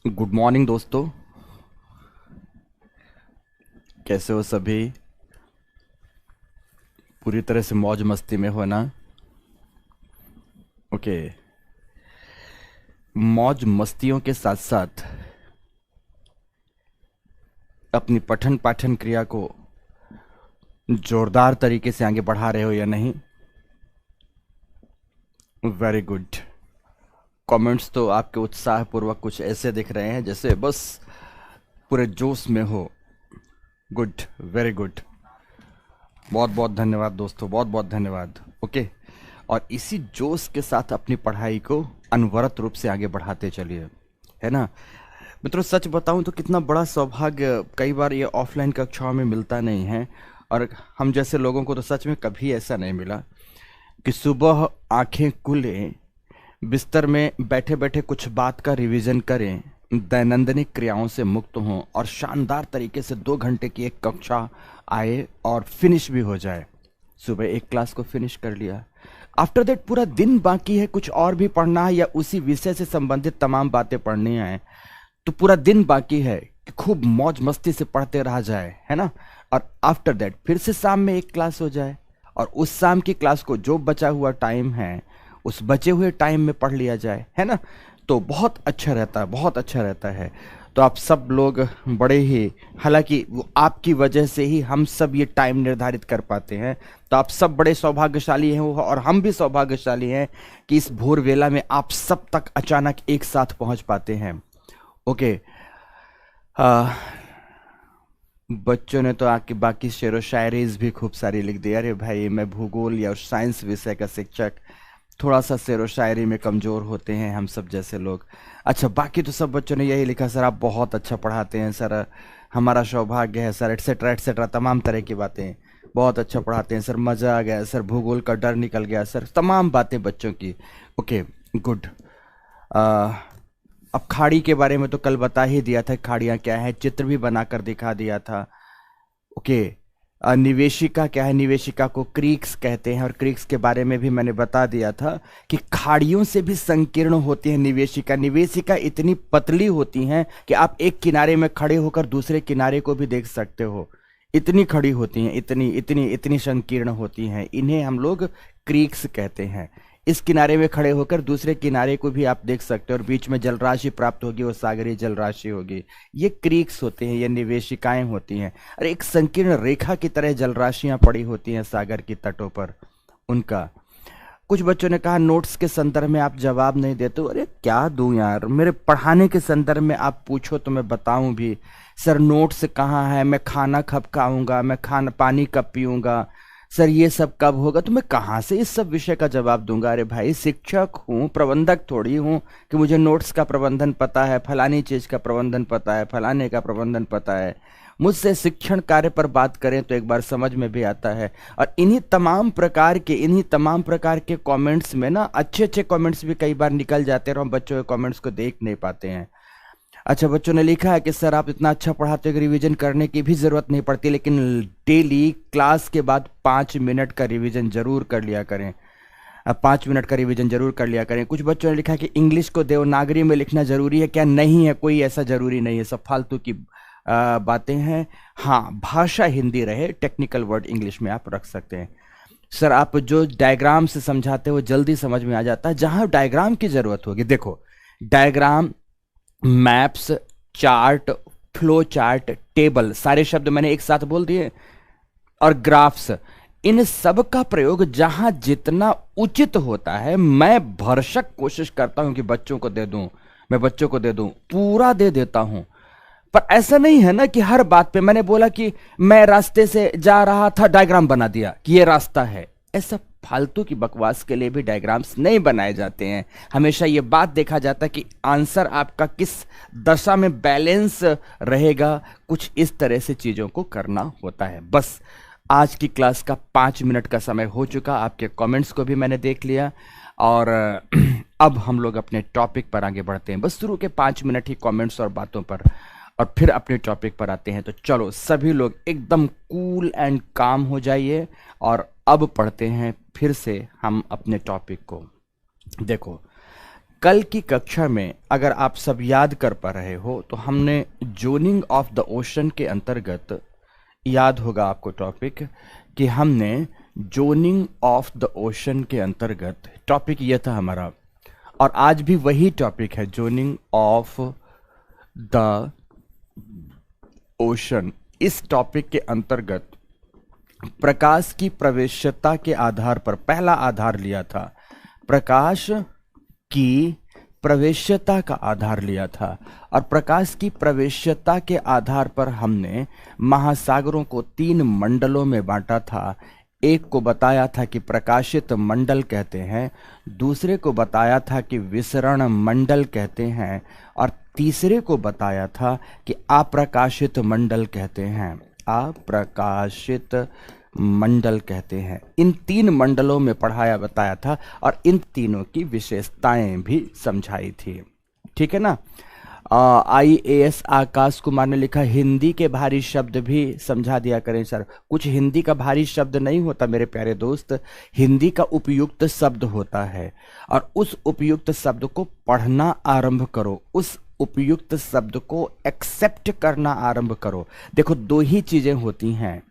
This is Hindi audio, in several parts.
गुड मॉर्निंग दोस्तों। कैसे हो सभी? पूरी तरह से मौज मस्ती में हो ना? ओके। मौज मस्तियों के साथ साथ अपनी पठन पाठन क्रिया को जोरदार तरीके से आगे बढ़ा रहे हो या नहीं? Very good. कमेंट्स तो आपके उत्साहपूर्वक कुछ ऐसे दिख रहे हैं जैसे बस पूरे जोश में हो। Good, very good. बहुत बहुत धन्यवाद दोस्तों, बहुत बहुत धन्यवाद। ओके। और इसी जोश के साथ अपनी पढ़ाई को अनवरत रूप से आगे बढ़ाते चलिए, है ना? मित्रों, सच बताऊं तो कितना बड़ा सौभाग्य, कई बार ये ऑफलाइन कक्षाओं में मिलता नहीं है। और हम जैसे लोगों को तो सच में कभी ऐसा नहीं मिला कि सुबह आंखें खुले, बिस्तर में बैठे बैठे कुछ बात का रिवीजन करें, दैनंदिन क्रियाओं से मुक्त हों और शानदार तरीके से 2 घंटे की एक कक्षा आए और फिनिश भी हो जाए। सुबह एक क्लास को फिनिश कर लिया, आफ्टर दैट पूरा दिन बाकी है, कुछ और भी पढ़ना है या उसी विषय से संबंधित तमाम बातें पढ़नी है, तो पूरा दिन बाकी है कि खूब मौज मस्ती से पढ़ते रहा जाए, है ना? और आफ्टर दैट फिर से शाम में एक क्लास हो जाए और उस शाम की क्लास को जो बचा हुआ टाइम है उस बचे हुए टाइम में पढ़ लिया जाए, है ना? तो बहुत अच्छा रहता है, बहुत अच्छा रहता है। तो आप सब लोग बड़े ही, हालांकि वो आपकी वजह से ही हम सब ये टाइम निर्धारित कर पाते हैं, तो आप सब बड़े सौभाग्यशाली हैं और हम भी सौभाग्यशाली हैं कि इस भोर वेला में आप सब तक अचानक एक साथ पहुंच पाते हैं। ओके। आ, बच्चों ने तो आके बाकी शेरो शायरीज भी खूब सारी लिख दी। अरे भाई, मैं भूगोल या साइंस विषय का शिक्षक, थोड़ा सा शेरो शायरी में कमज़ोर होते हैं हम सब जैसे लोग। अच्छा, बाकी तो सब बच्चों ने यही लिखा, सर आप बहुत अच्छा पढ़ाते हैं सर, हमारा सौभाग्य है सर, एट्सेट्रा एट्सेट्रा, तमाम तरह की बातें। बहुत अच्छा पढ़ाते हैं सर, मज़ा आ गया सर, भूगोल का डर निकल गया सर, तमाम बातें बच्चों की। Okay, good. अब खाड़ी के बारे में तो कल बता ही दिया था, खाड़ियाँ क्या है, चित्र भी बनाकर दिखा दिया था। ओके। निवेशिका क्या है? निवेशिका को क्रीक्स कहते हैं और क्रीक्स के बारे में भी मैंने बता दिया था कि खाड़ियों से भी संकीर्ण होती है निवेशिका। निवेशिका इतनी पतली होती हैं कि आप एक किनारे में खड़े होकर दूसरे किनारे को भी देख सकते हो, इतनी खड़ी होती हैं, इतनी इतनी इतनी संकीर्ण होती हैं। इन्हें हम लोग क्रीक्स कहते हैं। इस किनारे में खड़े होकर दूसरे किनारे को भी आप देख सकते हो और बीच में जलराशि प्राप्त होगी, वो सागरीय जलराशि होगी। ये क्रीक्स होते हैं, ये निवेशिकाएं होती हैं। और एक संकीर्ण रेखा की तरह जलराशियां पड़ी होती हैं सागर की तटों पर उनका। कुछ बच्चों ने कहा नोट्स के संदर्भ में आप जवाब नहीं देते हो। अरे क्या दूं यार, मेरे पढ़ाने के संदर्भ में आप पूछो तो मैं बताऊं भी। सर नोट्स कहाँ है, मैं खाना कब खाऊंगा, मैं खाना पानी कब पीऊंगा, सर ये सब कब होगा, तो मैं कहाँ से इस सब विषय का जवाब दूंगा? अरे भाई, शिक्षक हूँ, प्रबंधक थोड़ी हूँ कि मुझे नोट्स का प्रबंधन पता है, फलानी चीज का प्रबंधन पता है, फलाने का प्रबंधन पता है। मुझसे शिक्षण कार्य पर बात करें तो एक बार समझ में भी आता है। और इन्हीं तमाम प्रकार के कमेंट्स में ना अच्छे अच्छे कमेंट्स भी कई बार निकल जाते हैं और हम बच्चों के कमेंट्स को देख नहीं पाते हैं। अच्छा, बच्चों ने लिखा है कि सर आप इतना अच्छा पढ़ाते हो कि रिवीजन करने की भी जरूरत नहीं पड़ती, लेकिन डेली क्लास के बाद 5 मिनट का रिवीजन जरूर कर लिया करें। अब 5 मिनट का रिवीजन जरूर कर लिया करें। कुछ बच्चों ने लिखा है कि इंग्लिश को देवनागरी में लिखना जरूरी है क्या? नहीं है, कोई ऐसा जरूरी नहीं है, सब फालतू की बातें हैं। हाँ, भाषा हिंदी रहे, टेक्निकल वर्ड इंग्लिश में आप रख सकते हैं। सर आप जो डायग्राम से समझाते हो जल्दी समझ में आ जाता है। जहां डायग्राम की जरूरत होगी, देखो, diagram, maps, chart, flow chart, table, सारे शब्द मैंने एक साथ बोल दिए, और ग्राफ्स, इन सब का प्रयोग जहां जितना उचित होता है मैं भरसक कोशिश करता हूं कि बच्चों को दे दूं, मैं बच्चों को दे दूं, पूरा दे देता हूं। पर ऐसा नहीं है ना कि हर बात पे मैंने बोला कि मैं रास्ते से जा रहा था, डायग्राम बना दिया कि ये रास्ता है। ऐसा फालतू की बकवास के लिए भी डायग्राम्स नहीं बनाए जाते हैं। हमेशा ये बात देखा जाता है कि आंसर आपका किस दशा में बैलेंस रहेगा, कुछ इस तरह से चीजों को करना होता है। बस आज की क्लास का 5 मिनट का समय हो चुका, आपके कमेंट्स को भी मैंने देख लिया और अब हम लोग अपने टॉपिक पर आगे बढ़ते हैं। बस शुरू के 5 मिनट ही कमेंट्स और बातों पर, और फिर अपने टॉपिक पर आते हैं। तो चलो सभी लोग एकदम कूल एंड काम हो जाइए और अब पढ़ते हैं फिर से हम अपने टॉपिक को। देखो, कल की कक्षा में अगर आप सब याद कर पा रहे हो तो हमने जोनिंग ऑफ द ओशन के अंतर्गत, याद होगा आपको टॉपिक, कि हमने जोनिंग ऑफ द ओशन के अंतर्गत टॉपिक यह था हमारा, और आज भी वही टॉपिक है, जोनिंग ऑफ द ओशन। इस टॉपिक के अंतर्गत प्रकाश की प्रवेश्यता के आधार पर पहला आधार लिया था, प्रकाश की प्रवेश्यता का आधार लिया था, और प्रकाश की प्रवेश्यता के आधार पर हमने महासागरों को 3 मंडलों में बांटा था। एक को बताया था कि प्रकाशित मंडल कहते हैं, दूसरे को बताया था कि विसरण मंडल कहते हैं, और तीसरे को बताया था कि अप्रकाशित मंडल कहते हैं, अप्रकाशित मंडल कहते हैं। इन 3 मंडलों में पढ़ाया बताया था और इन तीनों की विशेषताएं भी समझाई थी। ठीक है ना। IAS आकाश कुमार ने लिखा, हिंदी के भारी शब्द भी समझा दिया करें सर। कुछ हिंदी का भारी शब्द नहीं होता मेरे प्यारे दोस्त, हिंदी का उपयुक्त शब्द होता है, और उस उपयुक्त शब्द को पढ़ना आरंभ करो, उस उपयुक्त शब्द को एक्सेप्ट करना आरंभ करो। देखो 2 ही चीजें होती हैं,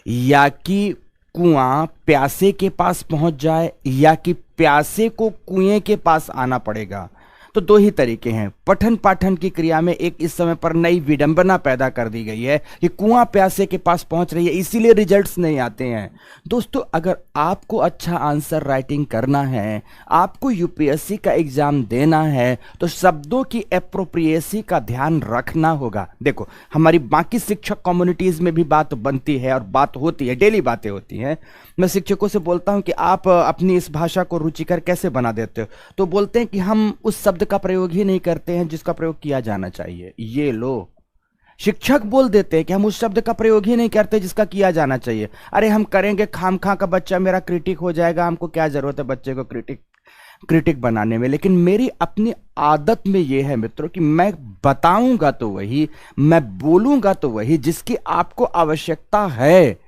या कि कुआं प्यासे के पास पहुंच जाए, या कि प्यासे को कुएं के पास आना पड़ेगा। तो 2 ही तरीके हैं। पठन पाठन की क्रिया में एक इस समय पर नई विडंबना पैदा कर दी गई है कि कुआं प्यासे के पास पहुंच रही है, इसीलिए रिजल्ट्स नहीं आते हैं। दोस्तों, अगर आपको अच्छा आंसर राइटिंग करना है, आपको यूपीएससी का एग्जाम देना है, तो शब्दों की एप्रोप्रिएसी का ध्यान रखना होगा। देखो, हमारी बाकी शिक्षक कम्युनिटीज में भी बात बनती है और बात होती है, डेली बातें होती हैं। मैं शिक्षकों से बोलता हूं कि आप अपनी इस भाषा को रुचिकर कैसे बना देते हो, तो बोलते हैं कि हम उस शब्द का प्रयोग ही नहीं करते हैं जिसका प्रयोग किया जाना चाहिए। ये लो, शिक्षक बोल देते हैं कि हम उस शब्द का प्रयोग ही नहीं करते जिसका किया जाना चाहिए। अरे हम करेंगे, खामखा का बच्चा मेरा क्रिटिक हो जाएगा, हमको क्या जरूरत है बच्चे को क्रिटिक बनाने में। लेकिन मेरी अपनी आदत में यह है मित्रों कि मैं बताऊंगा तो वही, मैं बोलूंगा तो वही, जिसकी आपको आवश्यकता है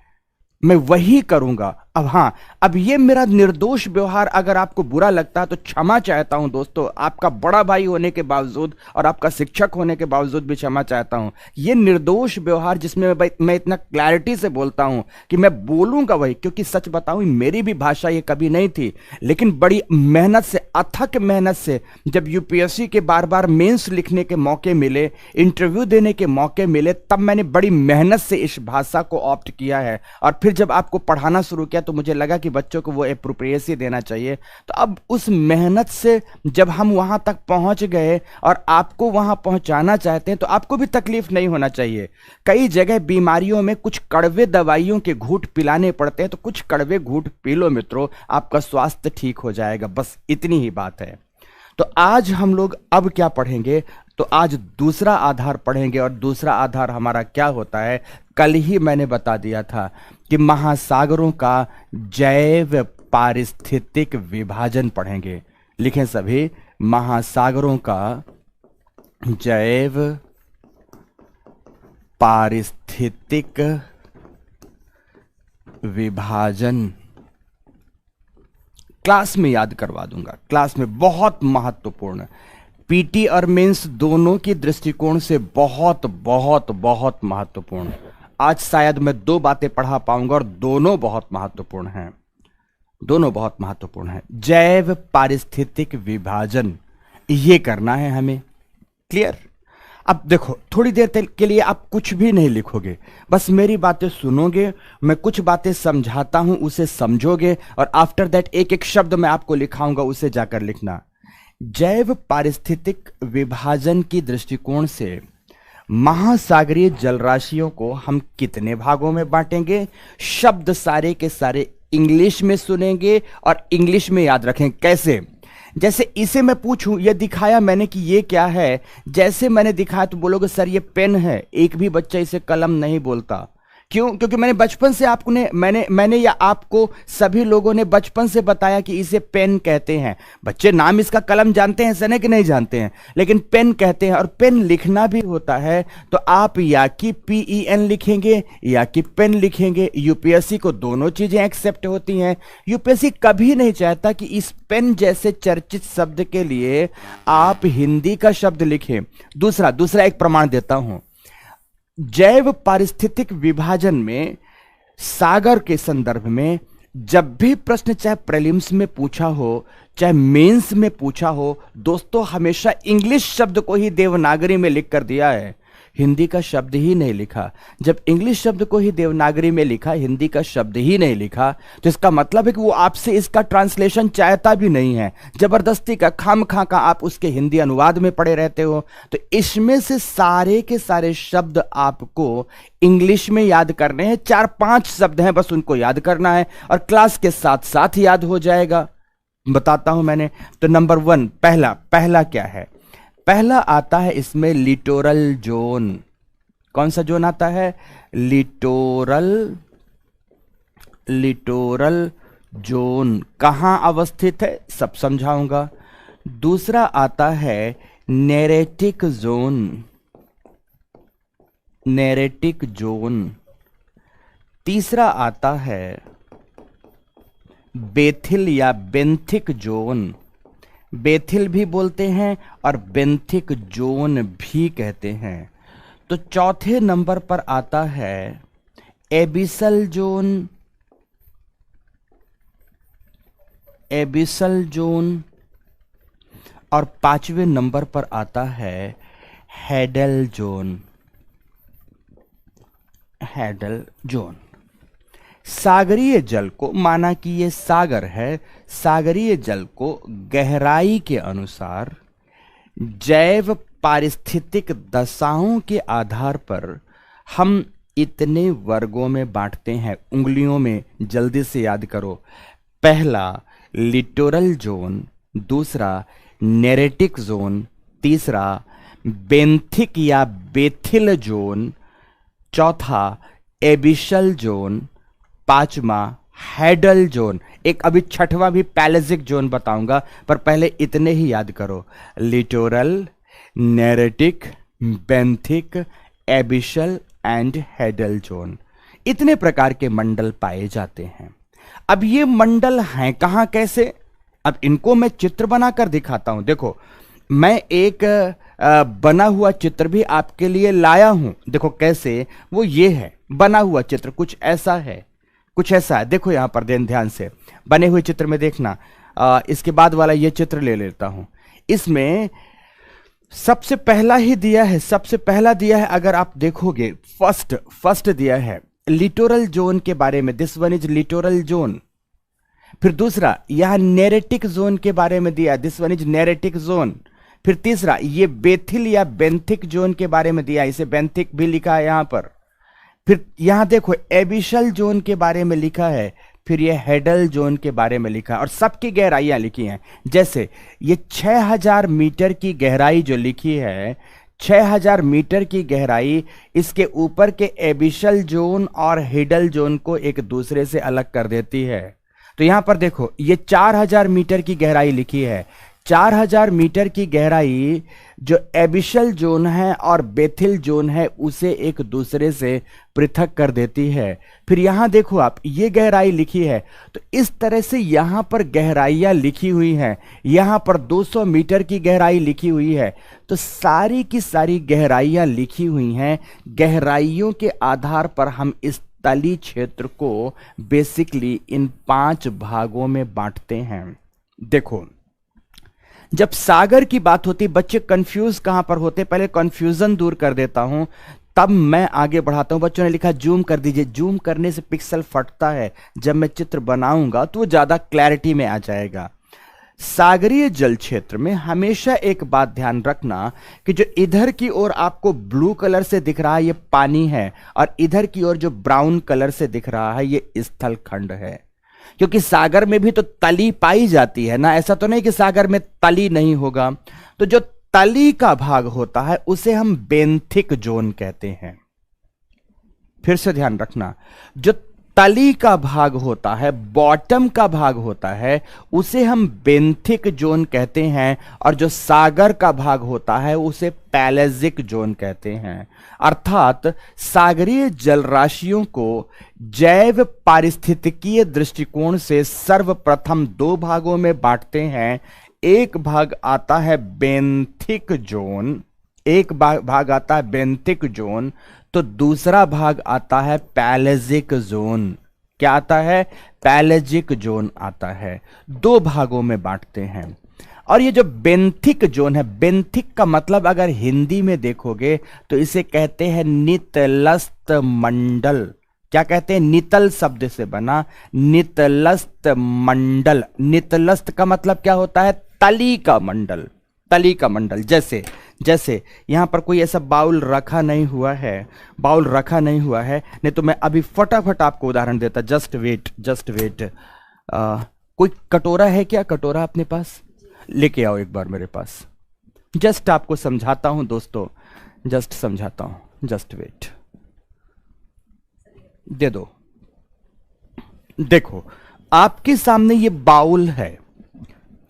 मैं वही करूंगा। अब हाँ, अब ये मेरा निर्दोष व्यवहार अगर आपको बुरा लगता है तो क्षमा चाहता हूं दोस्तों, आपका बड़ा भाई होने के बावजूद और आपका शिक्षक होने के बावजूद भी क्षमा चाहता हूं। ये निर्दोष व्यवहार जिसमें मैं इतना क्लैरिटी से बोलता हूं कि मैं बोलूंगा वही, क्योंकि सच बताऊं मेरी भी भाषा ये कभी नहीं थी, लेकिन बड़ी मेहनत से, अथक मेहनत से, जब यूपीएससी के बार बार मेंस लिखने के मौके मिले, इंटरव्यू देने के मौके मिले, तब मैंने बड़ी मेहनत से इस भाषा को ऑप्ट किया है। और फिर जब आपको पढ़ाना शुरू किया तो मुझे लगा कि बच्चों को वो एप्रोप्रिएसी देना चाहिए। तो अब उस मेहनत से जब हम वहां तक पहुंच गए और आपको वहां पहुंचाना चाहते हैं तो आपको भी तकलीफ नहीं होना चाहिए। कई जगह बीमारियों में कुछ कड़वे दवाइयों के घूंट पिलाने पड़ते हैं, तो कुछ कड़वे घूंट पी लो मित्रों, आपका स्वास्थ्य ठीक हो जाएगा। बस इतनी ही बात है। तो आज हम लोग अब क्या पढ़ेंगे, तो आज दूसरा आधार पढ़ेंगे, और दूसरा आधार हमारा क्या होता है, कल ही मैंने बता दिया था कि महासागरों का जैव पारिस्थितिक विभाजन पढ़ेंगे। लिखें सभी, महासागरों का जैव पारिस्थितिक विभाजन। क्लास में याद करवा दूंगा, क्लास में बहुत महत्वपूर्ण, पीटी और मेंस दोनों की दृष्टिकोण से बहुत बहुत बहुत महत्वपूर्ण। आज शायद मैं 2 बातें पढ़ा पाऊंगा और दोनों बहुत महत्वपूर्ण हैं, दोनों बहुत महत्वपूर्ण हैं। जैव पारिस्थितिक विभाजन, ये करना है हमें। क्लियर। अब देखो, थोड़ी देर के लिए आप कुछ भी नहीं लिखोगे, बस मेरी बातें सुनोगे, मैं कुछ बातें समझाता हूं उसे समझोगे, और आफ्टर दैट एक एक शब्द मैं आपको लिखाऊंगा, उसे जाकर लिखना। जैव पारिस्थितिक विभाजन की दृष्टिकोण से महासागरीय जलराशियों को हम कितने भागों में बांटेंगे, शब्द सारे के सारे इंग्लिश में सुनेंगे और इंग्लिश में याद रखें। कैसे? जैसे इसे मैं पूछूं, ये दिखाया मैंने कि ये क्या है, जैसे मैंने दिखाया तो बोलोगे सर ये पेन है। एक भी बच्चा इसे कलम नहीं बोलता, क्यों? क्योंकि मैंने बचपन से आपको मैंने या आपको सभी लोगों ने बचपन से बताया कि इसे पेन कहते हैं। बच्चे नाम इसका कलम जानते हैं सने कि नहीं जानते हैं, लेकिन पेन कहते हैं। और पेन लिखना भी होता है तो आप या कि PEN लिखेंगे या कि पेन लिखेंगे। यूपीएससी को दोनों चीजें एक्सेप्ट होती हैं। यूपीएससी कभी नहीं चाहता कि इस पेन जैसे चर्चित शब्द के लिए आप हिंदी का शब्द लिखें। दूसरा एक प्रमाण देता हूं। जैव पारिस्थितिक विभाजन में सागर के संदर्भ में जब भी प्रश्न चाहे प्रीलिम्स में पूछा हो चाहे मेंस में पूछा हो, दोस्तों हमेशा इंग्लिश शब्द को ही देवनागरी में लिख कर दिया है, हिंदी का शब्द ही नहीं लिखा। जब इंग्लिश शब्द को ही देवनागरी में लिखा, हिंदी का शब्द ही नहीं लिखा, तो इसका मतलब है कि वो आपसे इसका ट्रांसलेशन चाहता भी नहीं है। जबरदस्ती का खामखा का आप उसके हिंदी अनुवाद में पड़े रहते हो। तो इसमें से सारे के सारे शब्द आपको इंग्लिश में याद करने हैं। 4-5 शब्द हैं, बस उनको याद करना है और क्लास के साथ साथ याद हो जाएगा। बताता हूं मैंने। तो नंबर 1 पहला क्या है? पहला आता है इसमें लिटोरल जोन। कौन सा जोन आता है? Littoral zone. कहां अवस्थित है सब समझाऊंगा। दूसरा आता है नेरेटिक जोन। तीसरा आता है बेथिल या बेंथिक जोन। बेथिल भी बोलते हैं और बेंथिक जोन भी कहते हैं। तो चौथे नंबर पर आता है एबिसल जोन और 5वें नंबर पर आता है हैडल जोन। सागरीय जल को, माना कि ये सागर है, सागरीय जल को गहराई के अनुसार जैव पारिस्थितिक दशाओं के आधार पर हम इतने वर्गों में बांटते हैं। उंगलियों में जल्दी से याद करो। पहला लिटोरल जोन, दूसरा नेरेटिक जोन, तीसरा बेंथिक या बेथिल जोन, चौथा एबिशल जोन, 5वां हैडल जोन। एक अभी 6वां भी पैलेजिक जोन बताऊंगा, पर पहले इतने ही याद करो। Littoral, neritic, benthic, abyssal and hadal zone. इतने प्रकार के मंडल पाए जाते हैं। अब ये मंडल हैं कहां, कैसे? अब इनको मैं चित्र बनाकर दिखाता हूं। देखो, मैं एक बना हुआ चित्र भी आपके लिए लाया हूं। देखो कैसे, वो ये है बना हुआ चित्र, कुछ ऐसा है। देखो यहां पर ध्यान से बने हुए चित्र में देखना। इसके बाद वाला ये चित्र ले लेता हूं। इसमें सबसे पहला दिया है। अगर आप देखोगे, फर्स्ट दिया है लिटोरल जोन के बारे में। This one is littoral zone. फिर दूसरा यह नेरेटिक जोन के बारे में दिया, this one is neritic zone. फिर तीसरा ये बेथिल या बेंथिक जोन के बारे में दिया, इसे बेंथिक भी लिखा है यहां पर। फिर यहां देखो एबिशल जोन के बारे में लिखा है, फिर ये हेडल जोन के बारे में लिखा है और सबकी गहराइयां लिखी हैं। जैसे ये 6000 मीटर की गहराई जो लिखी है, 6000 मीटर की गहराई, इसके ऊपर के एबिशल जोन और हेडल जोन को एक दूसरे से अलग कर देती है। तो यहां पर देखो ये 4000 मीटर की गहराई लिखी है। 4000 मीटर की गहराई जो एबिशल जोन है और बेथिल जोन है उसे एक दूसरे से पृथक कर देती है। फिर यहां देखो आप, ये गहराई लिखी है, तो इस तरह से यहां पर गहराइयां लिखी हुई हैं। यहां पर 200 मीटर की गहराई लिखी हुई है। तो सारी की सारी गहराइयां लिखी हुई हैं। गहराइयों के आधार पर हम इस तली क्षेत्र को बेसिकली इन 5 भागों में बांटते हैं। देखो, जब सागर की बात होती, बच्चे कंफ्यूज कहां पर होते, पहले कंफ्यूजन दूर कर देता हूं, तब मैं आगे बढ़ाता हूं। बच्चों ने लिखा जूम कर दीजिए। जूम करने से पिक्सल फटता है। जब मैं चित्र बनाऊंगा तो वो ज्यादा क्लैरिटी में आ जाएगा। सागरीय जल क्षेत्र में हमेशा एक बात ध्यान रखना कि जो इधर की ओर आपको ब्लू कलर से दिख रहा है ये पानी है, और इधर की ओर जो ब्राउन कलर से दिख रहा है ये स्थल खंड है। क्योंकि सागर में भी तो तली पाई जाती है ना, ऐसा तो नहीं कि सागर में तली नहीं होगा। तो जो तली का भाग होता है उसे हम बेंथिक जोन कहते हैं। फिर से ध्यान रखना, जो तली का भाग होता है, बॉटम का भाग होता है, उसे हम बेंथिक जोन कहते हैं, और जो सागर का भाग होता है उसे पैलेजिक जोन कहते हैं। अर्थात सागरीय जलराशियों को जैव पारिस्थितिकीय दृष्टिकोण से सर्वप्रथम दो भागों में बांटते हैं। एक भाग आता है बेंथिक जोन, एक भाग आता है बेंथिक जोन, तो दूसरा भाग आता है पैलेजिक जोन। क्या आता है? पैलेजिक जोन आता है। दो भागों में बांटते हैं। और ये जो बेंथिक जोन है, बेंथिक का मतलब अगर हिंदी में देखोगे तो इसे कहते हैं नितलस्त मंडल। क्या कहते हैं? नितल शब्द से बना नितलस्त मंडल। नितलस्त का मतलब क्या होता है? तली का मंडल, तली का मंडल। जैसे जैसे यहां पर कोई ऐसा बाउल रखा नहीं हुआ है, बाउल रखा नहीं हुआ है, नहीं तो मैं अभी फटाफट आपको उदाहरण देता। Just wait, just wait. कोई कटोरा है क्या? कटोरा अपने पास लेके आओ एक बार मेरे पास। जस्ट आपको समझाता हूं दोस्तों, जस्ट समझाता हूं। जस्ट वेट, दे दो। देखो आपके सामने ये बाउल है,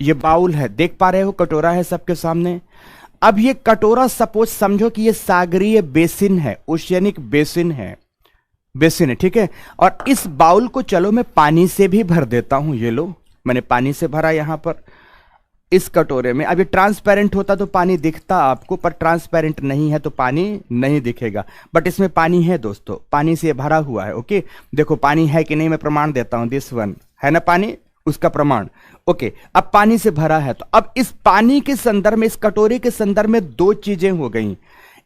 ये बाउल है, देख पा रहे हो? कटोरा है सबके सामने। अब ये कटोरा सपोज समझो कि ये सागरीय बेसिन है, ओशियनिक बेसिन है, बेसिन है, ठीक है। और इस बाउल को चलो मैं पानी से भी भर देता हूं। ये लो, मैंने पानी से भरा यहां पर इस कटोरे में। अब ये ट्रांसपेरेंट होता तो पानी दिखता आपको, पर ट्रांसपेरेंट नहीं है तो पानी नहीं दिखेगा। बट इसमें पानी है दोस्तों, पानी से भरा हुआ है। ओके, देखो पानी है कि नहीं, मैं प्रमाण देता हूं। दिस वन है ना पानी, उसका प्रमाण। ओके, अब पानी से भरा है, तो अब इस पानी के संदर्भ में, इस कटोरे के संदर्भ में दो चीजें हो गई।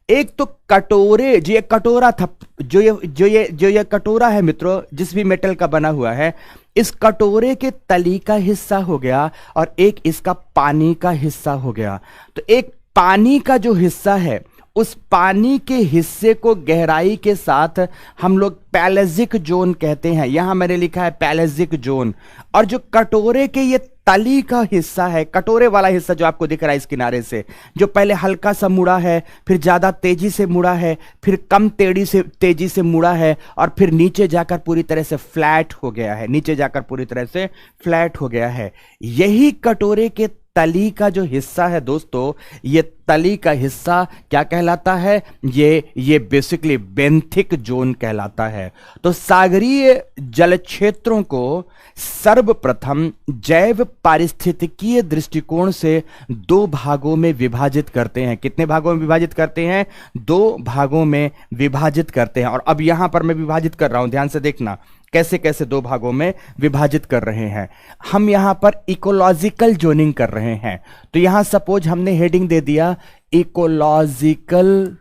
एक तो कटोरे, जो ये कटोरा था, जो ये कटोरा है मित्रों, जिस भी मेटल का बना हुआ है, इस कटोरे के तली का हिस्सा हो गया और एक इसका पानी का हिस्सा हो गया। तो एक पानी का जो हिस्सा है, उस पानी के हिस्से को गहराई के साथ हम लोग पैलेजिक जोन कहते हैं। यहां मैंने लिखा है पैलेजिक जोन। और जो कटोरे के ये तली का हिस्सा है, कटोरे वाला हिस्सा जो आपको दिख रहा है इस किनारे से, जो पहले हल्का सा मुड़ा है, फिर ज्यादा तेजी से मुड़ा है, फिर कम तेजी से मुड़ा है, और फिर नीचे जाकर पूरी तरह से फ्लैट हो गया है, नीचे जाकर पूरी तरह से फ्लैट हो गया है। यही कटोरे के तली का जो हिस्सा है दोस्तों, ये तली का हिस्सा क्या कहलाता है? ये बेसिकली बेंथिक जोन कहलाता है। तो सागरीय जल क्षेत्रों को सर्वप्रथम जैव पारिस्थितिकीय दृष्टिकोण से दो भागों में विभाजित करते हैं। कितने भागों में विभाजित करते हैं? दो भागों में विभाजित करते हैं। और अब यहां पर मैं विभाजित कर रहा हूं, ध्यान से देखना कैसे कैसे दो भागों में विभाजित कर रहे हैं। हम यहां पर इकोलॉजिकल जोनिंग कर रहे हैं। तो यहां सपोज हमने हेडिंग दे दिया इकोलॉजिकल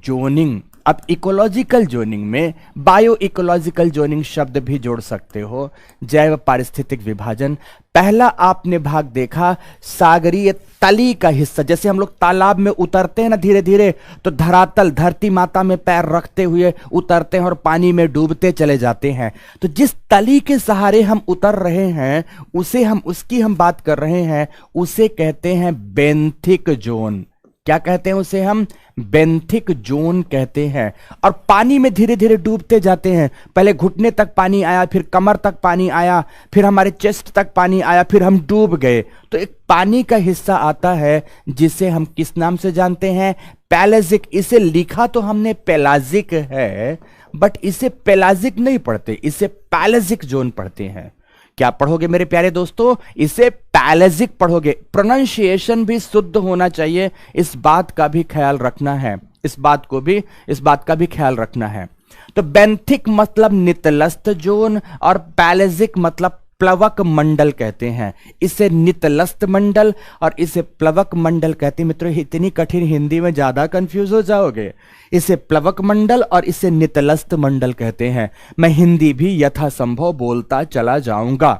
जोनिंग। अब इकोलॉजिकल जोनिंग में बायो इकोलॉजिकल जोनिंग शब्द भी जोड़ सकते हो, जैव पारिस्थितिक विभाजन। पहला आपने भाग देखा सागरीय तली का हिस्सा। जैसे हम लोग तालाब में उतरते हैं ना धीरे धीरे, तो धरातल, धरती माता में पैर रखते हुए उतरते हैं और पानी में डूबते चले जाते हैं। तो जिस तली के सहारे हम उतर रहे हैं, उसकी हम बात कर रहे हैं, उसे कहते हैं बेंथिक जोन। क्या कहते हैं उसे? हम बेंथिक जोन कहते हैं। और पानी में धीरे धीरे डूबते जाते हैं। पहले घुटने तक पानी आया, फिर कमर तक पानी आया, फिर हमारे चेस्ट तक पानी आया, फिर हम डूब गए। तो एक पानी का हिस्सा आता है जिसे हम किस नाम से जानते हैं? पैलेजिक। इसे लिखा तो हमने पेलाजिक है, बट इसे पेलाजिक नहीं पढ़ते, इसे पैलेजिक जोन पढ़ते हैं। क्या पढ़ोगे मेरे प्यारे दोस्तों? इसे पैलेजिक पढ़ोगे। प्रोनाउंसिएशन भी शुद्ध होना चाहिए, इस बात का भी ख्याल रखना है, इस बात का भी ख्याल रखना है। तो बेंथिक मतलब नितलस्त जोन और पैलेजिक मतलब प्लवक मंडल कहते हैं। इसे नितलस्त मंडल और इसे प्लवक मंडल कहते हैं। मित्रों इतनी कठिन हिंदी में ज्यादा कंफ्यूज हो जाओगे। इसे प्लवक मंडल और इसे नितलस्त मंडल कहते हैं। मैं हिंदी भी यथासंभव बोलता चला जाऊंगा।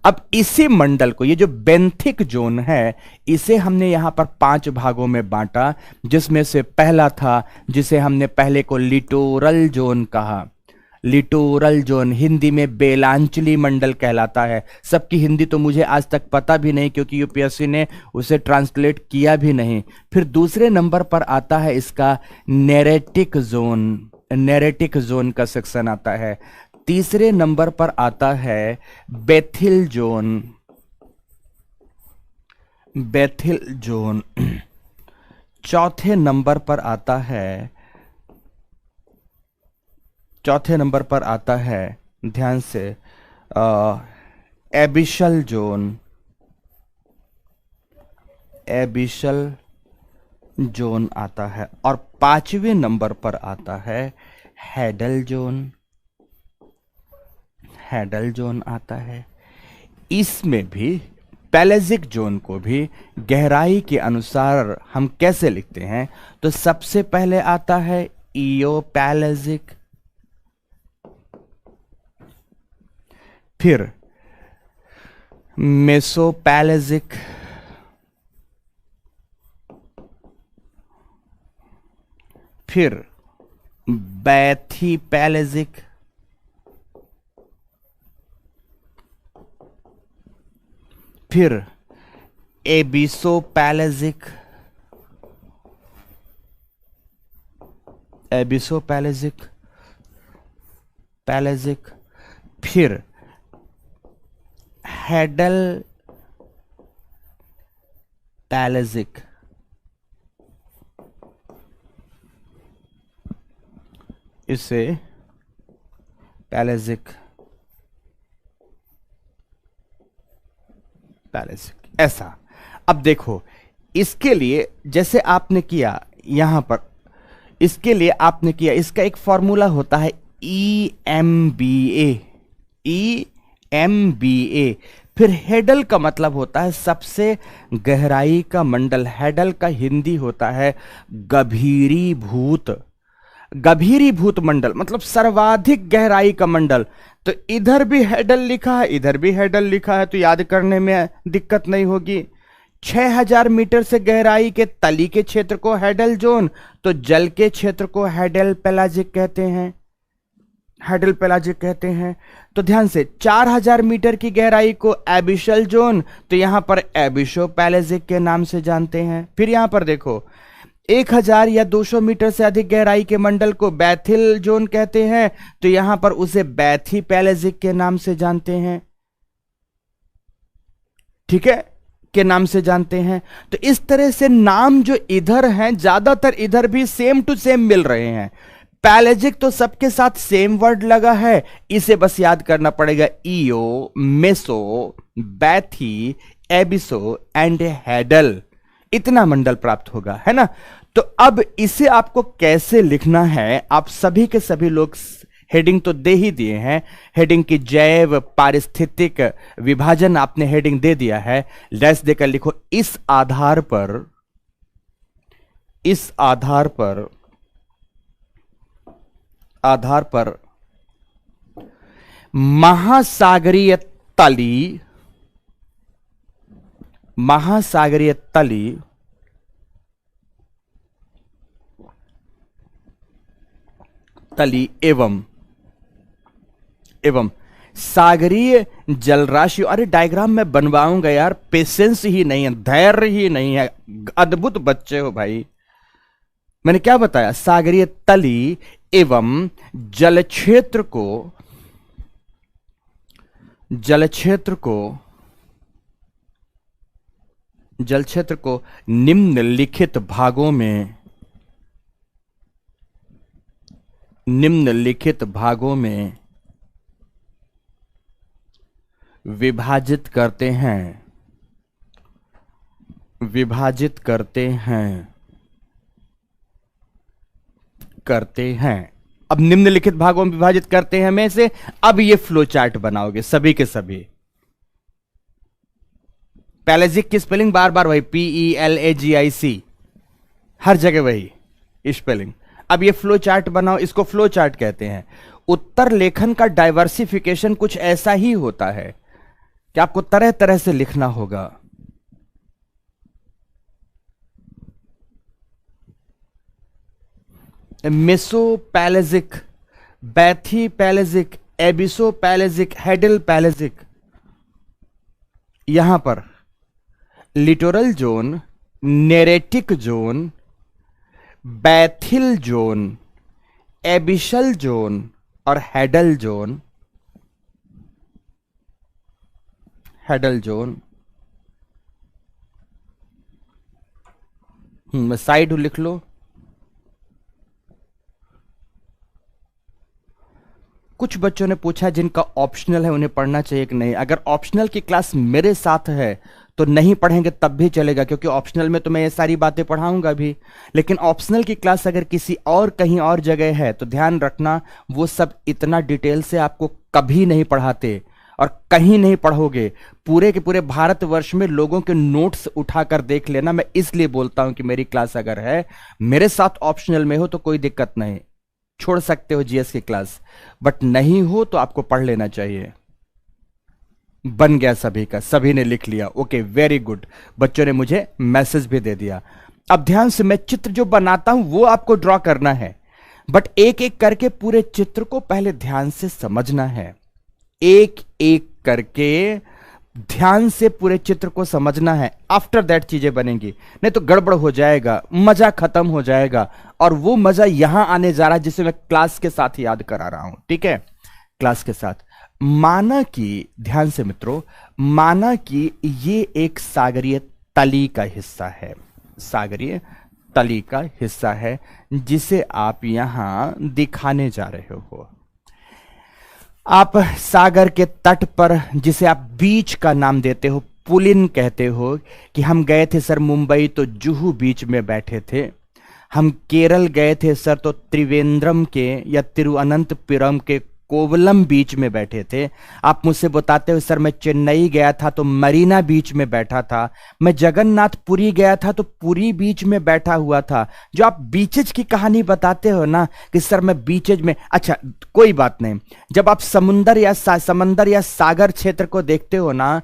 अब इसी मंडल को, ये जो बेंथिक जोन है, इसे हमने यहां पर 5 भागों में बांटा, जिसमें से पहला था जिसे हमने पहले को लिटोरल जोन कहा। लिटोरल जोन हिंदी में बेलांचली मंडल कहलाता है। सबकी हिंदी तो मुझे आज तक पता भी नहीं, क्योंकि यूपीएससी ने उसे ट्रांसलेट किया भी नहीं। फिर दूसरे नंबर पर आता है इसका नेरेटिक जोन, नेरेटिक जोन का सेक्शन आता है। तीसरे नंबर पर आता है बेथिल जोन, बेथिल जोन। चौथे नंबर पर आता है, चौथे नंबर पर आता है, ध्यान से, एबिशल जोन, एबिशल जोन आता है। और पांचवें नंबर पर आता है हैडल जोन, हैडल जोन आता है। इसमें भी पैलेजिक जोन को भी गहराई के अनुसार हम कैसे लिखते हैं, तो सबसे पहले आता है इयोपैलेजिक, फिर मेसोपैलेजिक, फिर बैथीपैलेजिक, फिर एबिसोपैलेजिक, एबिसोपैलेजिक, पैलेजिक, फिर हैडल पैलेजिक, इसे पैलेजिक, पैलेजिक, ऐसा। अब देखो, इसके लिए जैसे आपने किया यहां पर, इसके लिए आपने किया, इसका एक फॉर्मूला होता है EMBA, EMBA। फिर हेडल का मतलब होता है सबसे गहराई का मंडल, हेडल का हिंदी होता है गभीरीभूत, गभीरीभूत मंडल मतलब सर्वाधिक गहराई का मंडल। तो इधर भी हेडल लिखा है, इधर भी हेडल लिखा है, तो याद करने में दिक्कत नहीं होगी। 6000 मीटर से गहराई के तली के क्षेत्र को हेडल जोन, तो जल के क्षेत्र को हेडल पेलाजिक कहते हैं, हेडल पेलाजिक कहते हैं। तो ध्यान से, 4000 मीटर की गहराई को एबिशल जोन, तो यहां पर एबिशो पेलाजिक के नाम से जानते हैं। फिर यहां पर देखो, 1000 या 200 मीटर से अधिक गहराई के मंडल को बैथिल जोन कहते हैं, तो यहां पर उसे बैथी पेलाजिक के नाम से जानते हैं, ठीक है, के नाम से जानते हैं। तो इस तरह से नाम जो इधर हैं, ज्यादातर इधर भी सेम टू सेम मिल रहे हैं। पैलेजिक तो सबके साथ सेम वर्ड लगा है, इसे बस याद करना पड़ेगा, ईओ, मेसो, बैथी, एबिसो एंड हेडल, इतना मंडल प्राप्त होगा, है ना। तो अब इसे आपको कैसे लिखना है, आप सभी के सभी लोग हेडिंग तो दे ही दिए हैं, हेडिंग की जैव पारिस्थितिक विभाजन आपने हेडिंग दे दिया है, लेस देकर लिखो, इस आधार पर, इस आधार पर, आधार पर महासागरीय तली, महासागरीय तली तली एवं सागरीय जलराशि, अरे डायग्राम मैं बनवाऊंगा यार, पेशेंस ही नहीं है, धैर्य ही नहीं है, अद्भुत बच्चे हो भाई। मैंने क्या बताया, सागरीय तली एवं जल क्षेत्र को, जल क्षेत्र को, जल क्षेत्र को निम्नलिखित भागों में, निम्नलिखित भागों में विभाजित करते हैं, विभाजित करते हैं, करते हैं। अब निम्नलिखित भागों में विभाजित करते हैं में से, अब ये फ्लो चार्ट बनाओगे सभी के सभी। पैलेजिक की स्पेलिंग बार बार वही, PELAGIC, हर जगह वही स्पेलिंग। अब ये फ्लो चार्ट बनाओ, इसको फ्लो चार्ट कहते हैं। उत्तर लेखन का डाइवर्सिफिकेशन कुछ ऐसा ही होता है कि आपको तरह तरह से लिखना होगा। Mesopelagic bathypelagic, abyssopelagic, hadal pelagic. यहां पर littoral zone, neritic zone, bathyal zone, abyssal zone और hadal zone, hadal zone, side लिख लो। कुछ बच्चों ने पूछा जिनका ऑप्शनल है उन्हें पढ़ना चाहिए कि नहीं। अगर ऑप्शनल की क्लास मेरे साथ है तो नहीं पढ़ेंगे तब भी चलेगा, क्योंकि ऑप्शनल में तो मैं ये सारी बातें पढ़ाऊंगा भी। लेकिन ऑप्शनल की क्लास अगर किसी और कहीं और जगह है तो ध्यान रखना, वो सब इतना डिटेल से आपको कभी नहीं पढ़ाते और कहीं नहीं पढ़ोगे। पूरे के पूरे भारतवर्ष में लोगों के नोट्स उठाकर देख लेना। मैं इसलिए बोलता हूं कि मेरी क्लास अगर है, मेरे साथ ऑप्शनल में हो तो कोई दिक्कत नहीं, छोड़ सकते हो जीएस की क्लास, बट नहीं हो तो आपको पढ़ लेना चाहिए। बन गया सभी का, सभी ने लिख लिया, ओके वेरी गुड। बच्चों ने मुझे मैसेज भी दे दिया। अब ध्यान से, मैं चित्र जो बनाता हूं वो आपको ड्रॉ करना है, बट एक एक करके पूरे चित्र को पहले ध्यान से समझना है। एक एक करके ध्यान से पूरे चित्र को समझना है, आफ्टर दैट चीजें बनेंगी, नहीं तो गड़बड़ हो जाएगा, मजा खत्म हो जाएगा। और वो मजा यहां आने जा रहा है जिसे मैं क्लास के साथ याद करा रहा हूं, ठीक है, क्लास के साथ। माना कि, ध्यान से मित्रों, माना कि ये एक सागरीय तली का हिस्सा है, सागरीय तली का हिस्सा है जिसे आप यहां दिखाने जा रहे हो। आप सागर के तट पर, जिसे आप बीच का नाम देते हो, पुलिन कहते हो, कि हम गए थे सर मुंबई तो जुहू बीच में बैठे थे, हम केरल गए थे सर तो त्रिवेंद्रम के या तिरुअनंतपुरम के कोवलम बीच में बैठे थे। आप मुझसे बताते हो सर मैं चेन्नई गया था तो मरीना बीच में बैठा था, मैं जगन्नाथपुरी गया था तो पुरी बीच में बैठा हुआ था। जो आप बीचेज की कहानी बताते हो ना कि सर मैं बीचेज में, अच्छा कोई बात नहीं, जब आप समंदर या सागर क्षेत्र को देखते हो ना,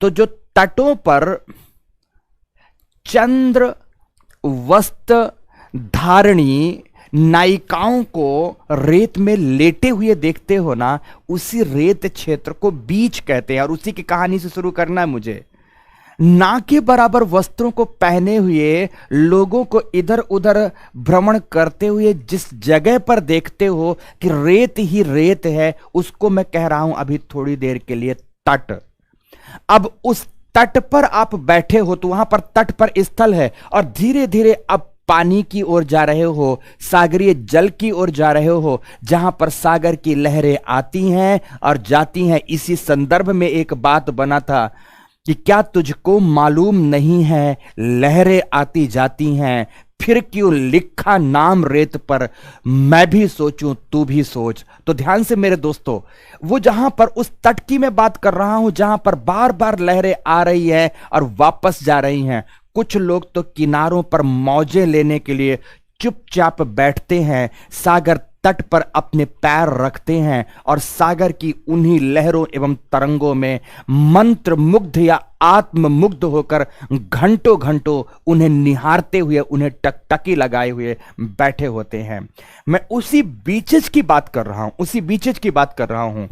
तो जो तटों पर चंद्र वस्त्र धारणी नायिकाओं को रेत में लेटे हुए देखते हो ना, उसी रेत क्षेत्र को बीच कहते हैं। और उसी की कहानी से शुरू करना है मुझे। ना के बराबर वस्त्रों को पहने हुए लोगों को इधर उधर भ्रमण करते हुए जिस जगह पर देखते हो कि रेत ही रेत है, उसको मैं कह रहा हूं अभी थोड़ी देर के लिए तट। अब उस तट पर आप बैठे हो तो वहां पर तट पर स्थल है, और धीरे धीरे अब पानी की ओर जा रहे हो, सागरीय जल की ओर जा रहे हो, जहां पर सागर की लहरें आती हैं और जाती हैं। इसी संदर्भ में एक बात बना था कि क्या तुझको मालूम नहीं है लहरें आती जाती हैं, फिर क्यों लिखा नाम रेत पर, मैं भी सोचूं तू भी सोच। तो ध्यान से मेरे दोस्तों, वो जहां पर उस तट की मैं बात कर रहा हूं जहां पर बार बार लहरें आ रही हैं और वापस जा रही हैं। कुछ लोग तो किनारों पर मौजें लेने के लिए चुपचाप बैठते हैं, सागर तट पर अपने पैर रखते हैं और सागर की उन्हीं लहरों एवं तरंगों में मंत्र मुग्ध या आत्म मुग्ध होकर घंटों घंटों उन्हें निहारते हुए, उन्हें टकटकी लगाए हुए बैठे होते हैं। मैं उसी बीचेज की बात कर रहा हूं, उसी बीचेज की बात कर रहा हूं।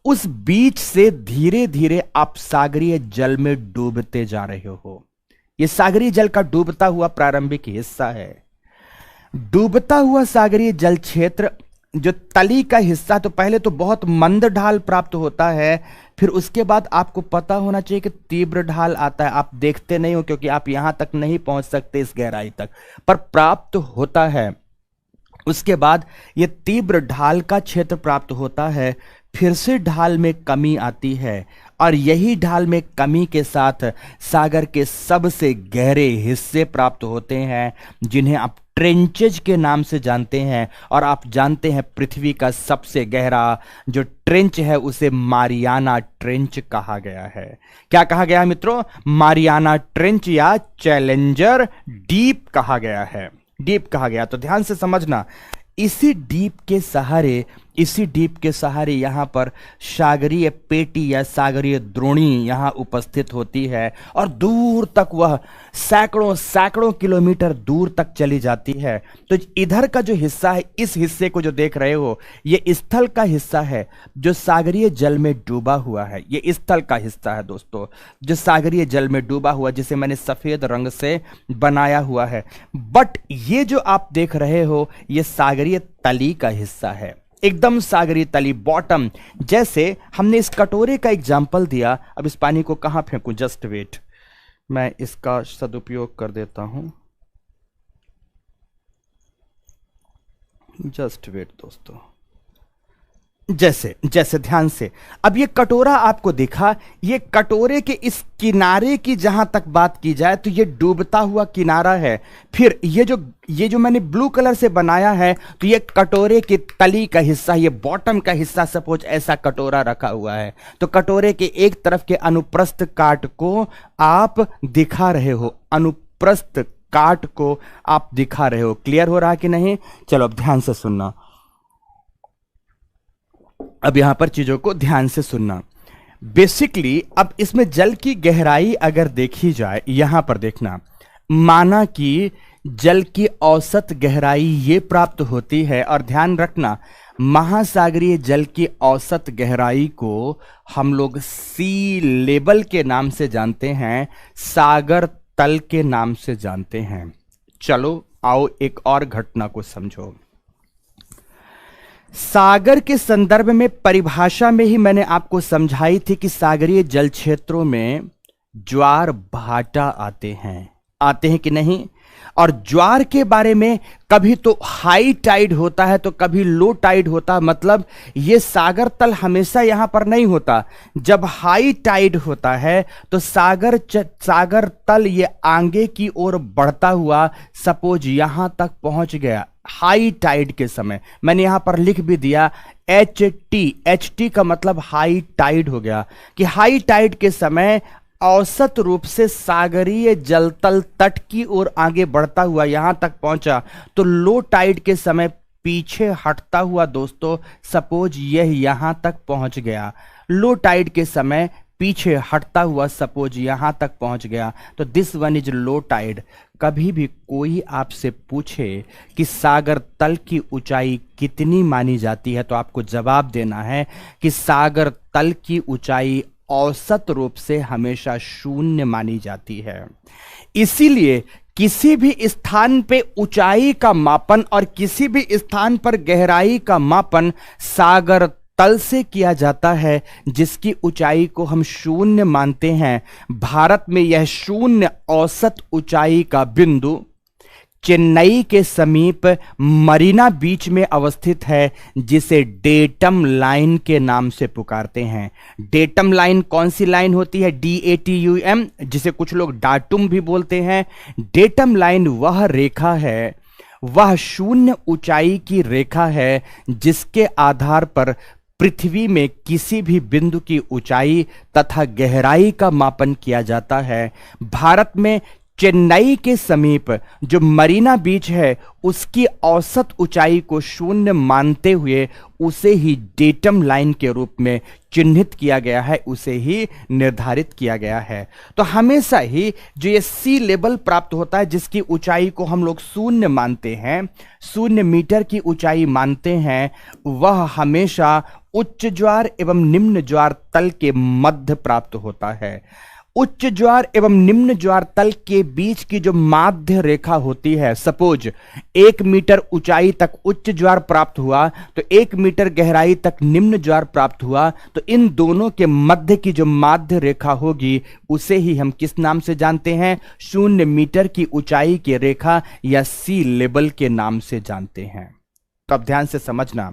उस बीच से धीरे धीरे आप सागरीय जल में डूबते जा रहे हो। यह सागरीय जल का डूबता हुआ प्रारंभिक हिस्सा है। डूबता हुआ सागरीय जल क्षेत्र जो तली का हिस्सा, तो पहले तो बहुत मंद ढाल प्राप्त होता है, फिर उसके बाद आपको पता होना चाहिए कि तीव्र ढाल आता है। आप देखते नहीं हो क्योंकि आप यहां तक नहीं पहुंच सकते, इस गहराई तक, पर प्राप्त होता है। उसके बाद यह तीव्र ढाल का क्षेत्र प्राप्त होता है, फिर से ढाल में कमी आती है, और यही ढाल में कमी के साथ सागर के सबसे गहरे हिस्से प्राप्त होते हैं, जिन्हें आप ट्रेंचेज के नाम से जानते हैं। और आप जानते हैं पृथ्वी का सबसे गहरा जो ट्रेंच है उसे मारियाना ट्रेंच कहा गया है। क्या कहा गया है मित्रों? मारियाना ट्रेंच या चैलेंजर डीप कहा गया है, डीप कहा गया। तो ध्यान से समझना, इसी डीप के सहारे इसी डीप के सहारे यहाँ पर सागरीय पेटी या सागरीय द्रोणी यहाँ उपस्थित होती है और दूर तक वह सैकड़ों सैकड़ों किलोमीटर दूर तक चली जाती है। तो इधर का जो हिस्सा है, इस हिस्से को जो देख रहे हो, ये स्थल का हिस्सा है जो सागरीय जल में डूबा हुआ है। ये स्थल का हिस्सा है दोस्तों, जो सागरीय जल में डूबा हुआ, जिसे मैंने सफेद रंग से बनाया हुआ है। बट ये जो आप देख रहे हो, ये सागरीय तली का हिस्सा है, एकदम सागरीय तली, बॉटम। जैसे हमने इस कटोरे का एग्जाम्पल दिया, अब इस पानी को कहां फेंकूं, जस्ट वेट, मैं इसका सदुपयोग कर देता हूं, जस्ट वेट दोस्तों। जैसे जैसे ध्यान से, अब ये कटोरा आपको दिखा, ये कटोरे के इस किनारे की जहां तक बात की जाए तो ये डूबता हुआ किनारा है। फिर ये जो मैंने ब्लू कलर से बनाया है, तो ये कटोरे की तली का हिस्सा, ये बॉटम का हिस्सा। सपोज ऐसा कटोरा रखा हुआ है, तो कटोरे के एक तरफ के अनुप्रस्थ काट को आप दिखा रहे हो, अनुप्रस्थ काट को आप दिखा रहे हो। क्लियर हो रहा कि नहीं? चलो अब ध्यान से सुनना, अब यहां पर चीजों को ध्यान से सुनना। बेसिकली अब इसमें जल की गहराई अगर देखी जाए, यहां पर देखना, माना कि जल की औसत गहराई ये प्राप्त होती है, और ध्यान रखना महासागरीय जल की औसत गहराई को हम लोग सी लेवल के नाम से जानते हैं, सागर तल के नाम से जानते हैं। चलो आओ एक और घटना को समझो। सागर के संदर्भ में परिभाषा में ही मैंने आपको समझाई थी कि सागरीय जल क्षेत्रों में ज्वार भाटा आते हैं कि नहीं? और ज्वार के बारे में कभी तो हाई टाइड होता है तो कभी लो टाइड होता है। मतलब ये सागर तल हमेशा यहां पर नहीं होता। जब हाई टाइड होता है तो सागर तल ये आगे की ओर बढ़ता हुआ सपोज यहां तक पहुंच गया हाई टाइड के समय। मैंने यहां पर लिख भी दिया HT का मतलब हाई टाइड हो गया, कि हाई टाइड के समय औसत रूप से सागरीय जलतल तट की ओर आगे बढ़ता हुआ यहां तक पहुंचा। तो लो टाइड के समय पीछे हटता हुआ दोस्तों सपोज यह यहां तक पहुंच गया। लो टाइड के समय पीछे हटता हुआ सपोज यहां तक पहुंच गया। तो this one is low tide. कभी भी कोई आपसे पूछे कि सागर तल की ऊंचाई कितनी मानी जाती है, तो आपको जवाब देना है कि सागर तल की ऊंचाई औसत रूप से हमेशा 0 मानी जाती है। इसीलिए किसी भी स्थान पे ऊंचाई का मापन और किसी भी स्थान पर गहराई का मापन सागर तल से किया जाता है, जिसकी ऊंचाई को हम 0 मानते हैं। भारत में यह 0 औसत ऊंचाई का बिंदु चेन्नई के समीप मरीना बीच में अवस्थित है, जिसे डेटम लाइन के नाम से पुकारते हैं। डेटम लाइन कौन सी लाइन होती है? DATUM, जिसे कुछ लोग डाटुम भी बोलते हैं। डेटम लाइन वह रेखा है, वह 0 ऊंचाई की रेखा है जिसके आधार पर पृथ्वी में किसी भी बिंदु की ऊंचाई तथा गहराई का मापन किया जाता है। भारत में चेन्नई के समीप जो मरीना बीच है उसकी औसत ऊंचाई को 0 मानते हुए उसे ही डेटम लाइन के रूप में चिन्हित किया गया है, उसे ही निर्धारित किया गया है। तो हमेशा ही जो ये सी लेवल प्राप्त होता है, जिसकी ऊंचाई को हम लोग 0 मानते हैं, 0 मीटर की ऊंचाई मानते हैं, वह हमेशा उच्च ज्वार एवं निम्न ज्वार तल के मध्य प्राप्त होता है। उच्च ज्वार एवं निम्न ज्वार तल के बीच की जो माध्य रेखा होती है, सपोज 1 मीटर ऊंचाई तक उच्च ज्वार प्राप्त हुआ तो 1 मीटर गहराई तक निम्न ज्वार प्राप्त हुआ, तो इन दोनों के मध्य की जो माध्य रेखा होगी उसे ही हम किस नाम से जानते हैं? 0 मीटर की ऊंचाई की रेखा या सी लेवल के नाम से जानते हैं। तो अब ध्यान से समझना,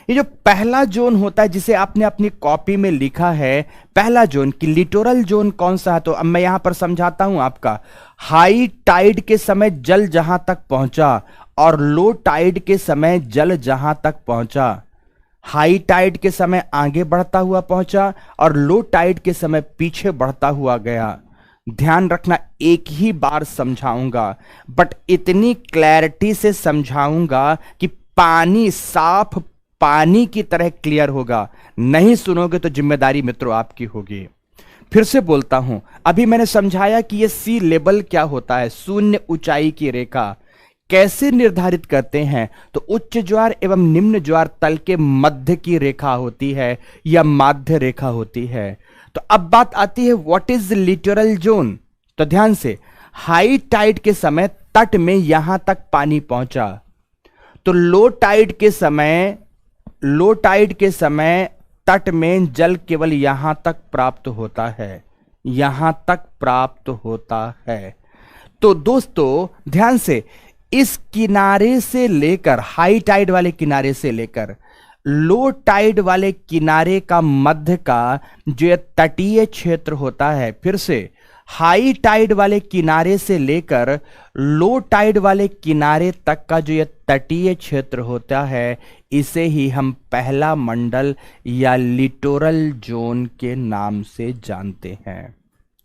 ये जो पहला जोन होता है जिसे आपने अपनी कॉपी में लिखा है, पहला जोन की लिटोरल जोन कौन सा है, तो अब मैं यहां पर समझाता हूं आपका। हाई टाइड के समय जल जहां तक पहुंचा और लो टाइड के समय जल जहां तक पहुंचा। हाई टाइड के समय आगे बढ़ता हुआ पहुंचा और लो टाइड के समय पीछे बढ़ता हुआ गया। ध्यान रखना, एक ही बार समझाऊंगा बट इतनी क्लैरिटी से समझाऊंगा कि पानी साफ पानी की तरह क्लियर होगा। नहीं सुनोगे तो जिम्मेदारी मित्रों आपकी होगी। फिर से बोलता हूं, अभी मैंने समझाया कि ये सी लेवल क्या होता है, शून्य ऊंचाई की रेखा कैसे निर्धारित करते हैं। तो उच्च ज्वार एवं निम्न ज्वार तल के मध्य की रेखा होती है या माध्य रेखा होती है। तो अब बात आती है व्हाट इज लिटोरल जोन। तो ध्यान से, हाई टाइड के समय तट में यहां तक पानी पहुंचा, तो लो टाइड के समय तट में जल केवल यहां तक प्राप्त होता है, यहां तक प्राप्त होता है। तो दोस्तों ध्यान से, इस किनारे से लेकर हाई टाइड वाले किनारे से लेकर लो टाइड वाले किनारे का मध्य का जो ये तटीय क्षेत्र होता है, फिर से हाई टाइड वाले किनारे से लेकर लो टाइड वाले किनारे तक का जो ये तटीय क्षेत्र होता है, इसे ही हम पहला मंडल या लिटोरल जोन के नाम से जानते हैं।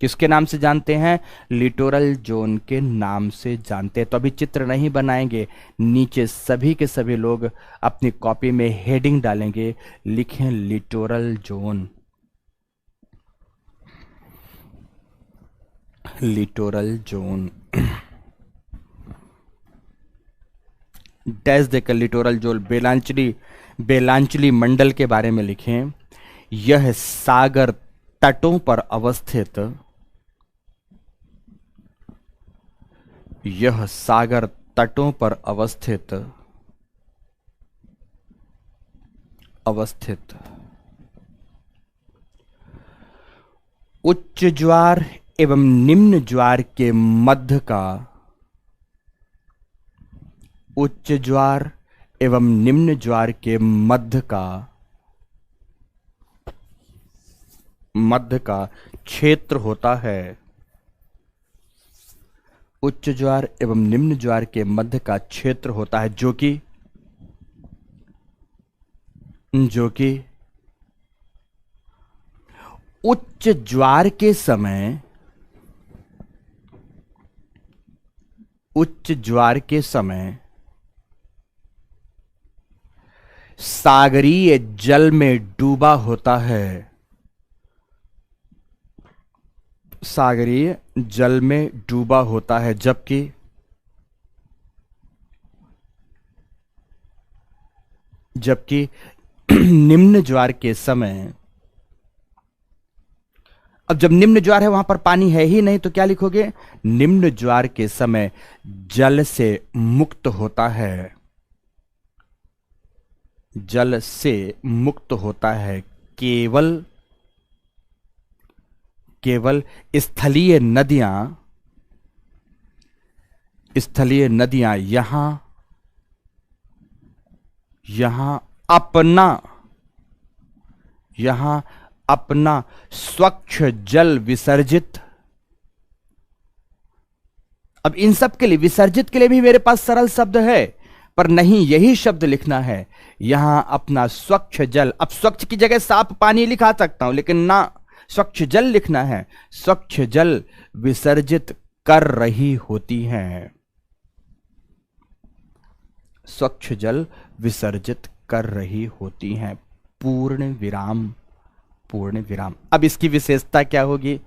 किसके नाम से जानते हैं? लिटोरल जोन के नाम से जानते हैं। तो अभी चित्र नहीं बनाएंगे, नीचे सभी के सभी लोग अपनी कॉपी में हेडिंग डालेंगे, लिखें littoral zone, littoral zone. Dash देकर लिटोरल जोन बेलांचली मंडल के बारे में लिखें। यह सागर तटों पर अवस्थित, यह सागर तटों पर अवस्थित उच्च ज्वार एवं निम्न ज्वार के मध्य का, उच्च ज्वार एवं निम्न ज्वार के मध्य का क्षेत्र होता है। उच्च ज्वार एवं निम्न ज्वार के मध्य का क्षेत्र होता है, जो कि उच्च ज्वार के समय सागरीय जल में डूबा होता है, सागरीय जल में डूबा होता है, जबकि निम्न ज्वार के समय, अब जब निम्न ज्वार है वहां पर पानी है ही नहीं, तो क्या लिखोगे? निम्न ज्वार के समय जल से मुक्त होता है, जल से मुक्त होता है। केवल स्थलीय नदियां यहां अपना स्वच्छ जल विसर्जित। अब इन सब के लिए, विसर्जित के लिए भी मेरे पास सरल शब्द है, पर नहीं, यही शब्द लिखना है, यहां अपना स्वच्छ जल। अब स्वच्छ की जगह साफ पानी लिखा सकता हूं, लेकिन ना, स्वच्छ जल लिखना है। स्वच्छ जल विसर्जित कर रही होती हैं, स्वच्छ जल विसर्जित कर रही होती हैं। पूर्ण विराम। अब इसकी विशेषता क्या होगी?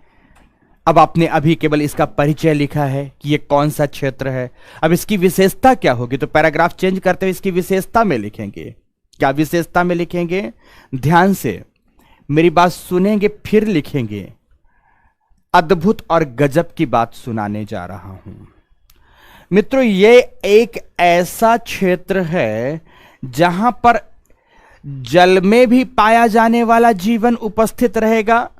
अब आपने अभी केवल इसका परिचय लिखा है कि ये कौन सा क्षेत्र है, अब इसकी विशेषता क्या होगी? तो पैराग्राफ चेंज करते हुए इसकी विशेषता में लिखेंगे। क्या विशेषता में लिखेंगे? ध्यान से मेरी बात सुनेंगे, फिर लिखेंगे। अद्भुत और गजब की बात सुनाने जा रहा हूं मित्रों। ये एक ऐसा क्षेत्र है जहां पर जल में भी पाया जाने वाला जीवन उपस्थित रहेगा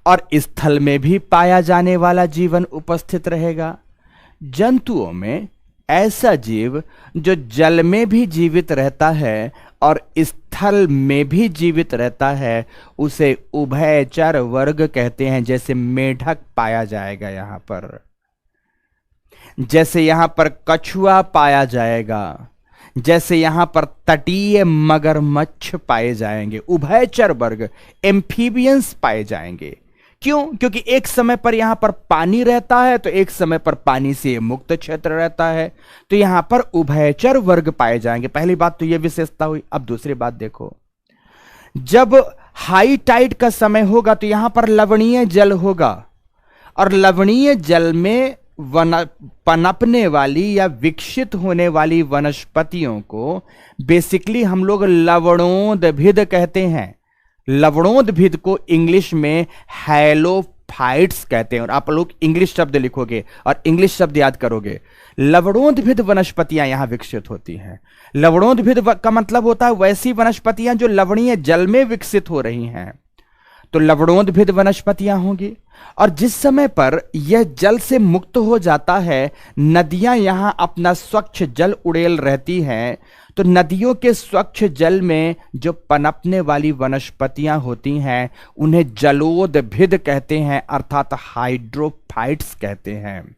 और स्थल में भी पाया जाने वाला जीवन उपस्थित रहेगा। जंतुओं में ऐसा जीव जो जल में भी जीवित रहता है और स्थल में भी जीवित रहता है, उसे उभयचर वर्ग कहते हैं। जैसे मेढक पाया जाएगा यहां पर, जैसे यहां पर कछुआ पाया जाएगा, जैसे यहां पर तटीय मगरमच्छ पाए जाएंगे, उभयचर वर्ग एम्फीबियंस पाए जाएंगे। क्यों? क्योंकि एक समय पर यहां पर पानी रहता है तो एक समय पर पानी से मुक्त क्षेत्र रहता है, तो यहां पर उभयचर वर्ग पाए जाएंगे। पहली बात तो यह विशेषता हुई। अब दूसरी बात देखो, जब हाई टाइड का समय होगा तो यहां पर लवणीय जल होगा, और लवणीय जल में पनपने वाली या विकसित होने वाली वनस्पतियों को बेसिकली हम लोग लवणोद्भिद कहते हैं। लवणोद्भिद को इंग्लिश में हैलोफाइट्स कहते हैं। और आप लोग इंग्लिश शब्द लिखोगे और इंग्लिश शब्द याद करोगे, लवणोद्भिद वनस्पतियां यहां विकसित होती हैं। लवणोद्भिद का मतलब होता है वैसी वनस्पतियां जो लवणीय जल में विकसित हो रही हैं, तो लवणोद्भिद वनस्पतियां होंगी। और जिस समय पर यह जल से मुक्त हो जाता है, नदियां यहां अपना स्वच्छ जल उड़ेल रहती हैं, तो नदियों के स्वच्छ जल में जो पनपने वाली वनस्पतियां होती हैं उन्हें जलोद्भिद कहते हैं, अर्थात हाइड्रोफाइट्स कहते हैं।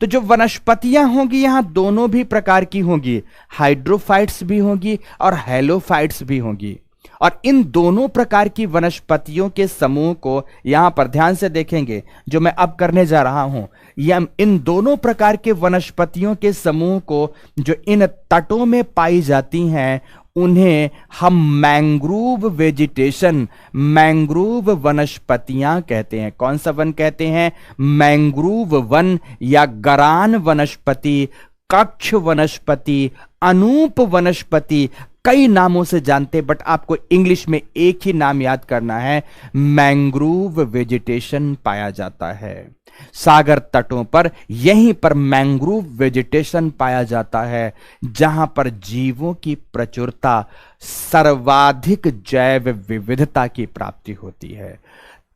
तो जो वनस्पतियां होंगी यहां दोनों भी प्रकार की होंगी, हाइड्रोफाइट्स भी होंगी और हैलोफाइट्स भी होंगी। और इन दोनों प्रकार की वनस्पतियों के समूह को यहां पर ध्यान से देखेंगे, जो मैं अब करने जा रहा हूं, यह इन दोनों प्रकार के वनस्पतियों के समूह को जो इन तटों में पाई जाती हैं उन्हें हम मैंग्रोव वेजिटेशन, मैंग्रोव वनस्पतियां कहते हैं। कौन सा वन कहते हैं? मैंग्रोव वन या गरान वनस्पति, कक्ष वनस्पति, अनूप वनस्पति, कई नामों से जानते, बट आपको इंग्लिश में एक ही नाम याद करना है, मैंग्रोव वेजिटेशन पाया जाता है। सागर तटों पर यहीं पर मैंग्रोव वेजिटेशन पाया जाता है, जहां पर जीवों की प्रचुरता, सर्वाधिक जैव विविधता की प्राप्ति होती है।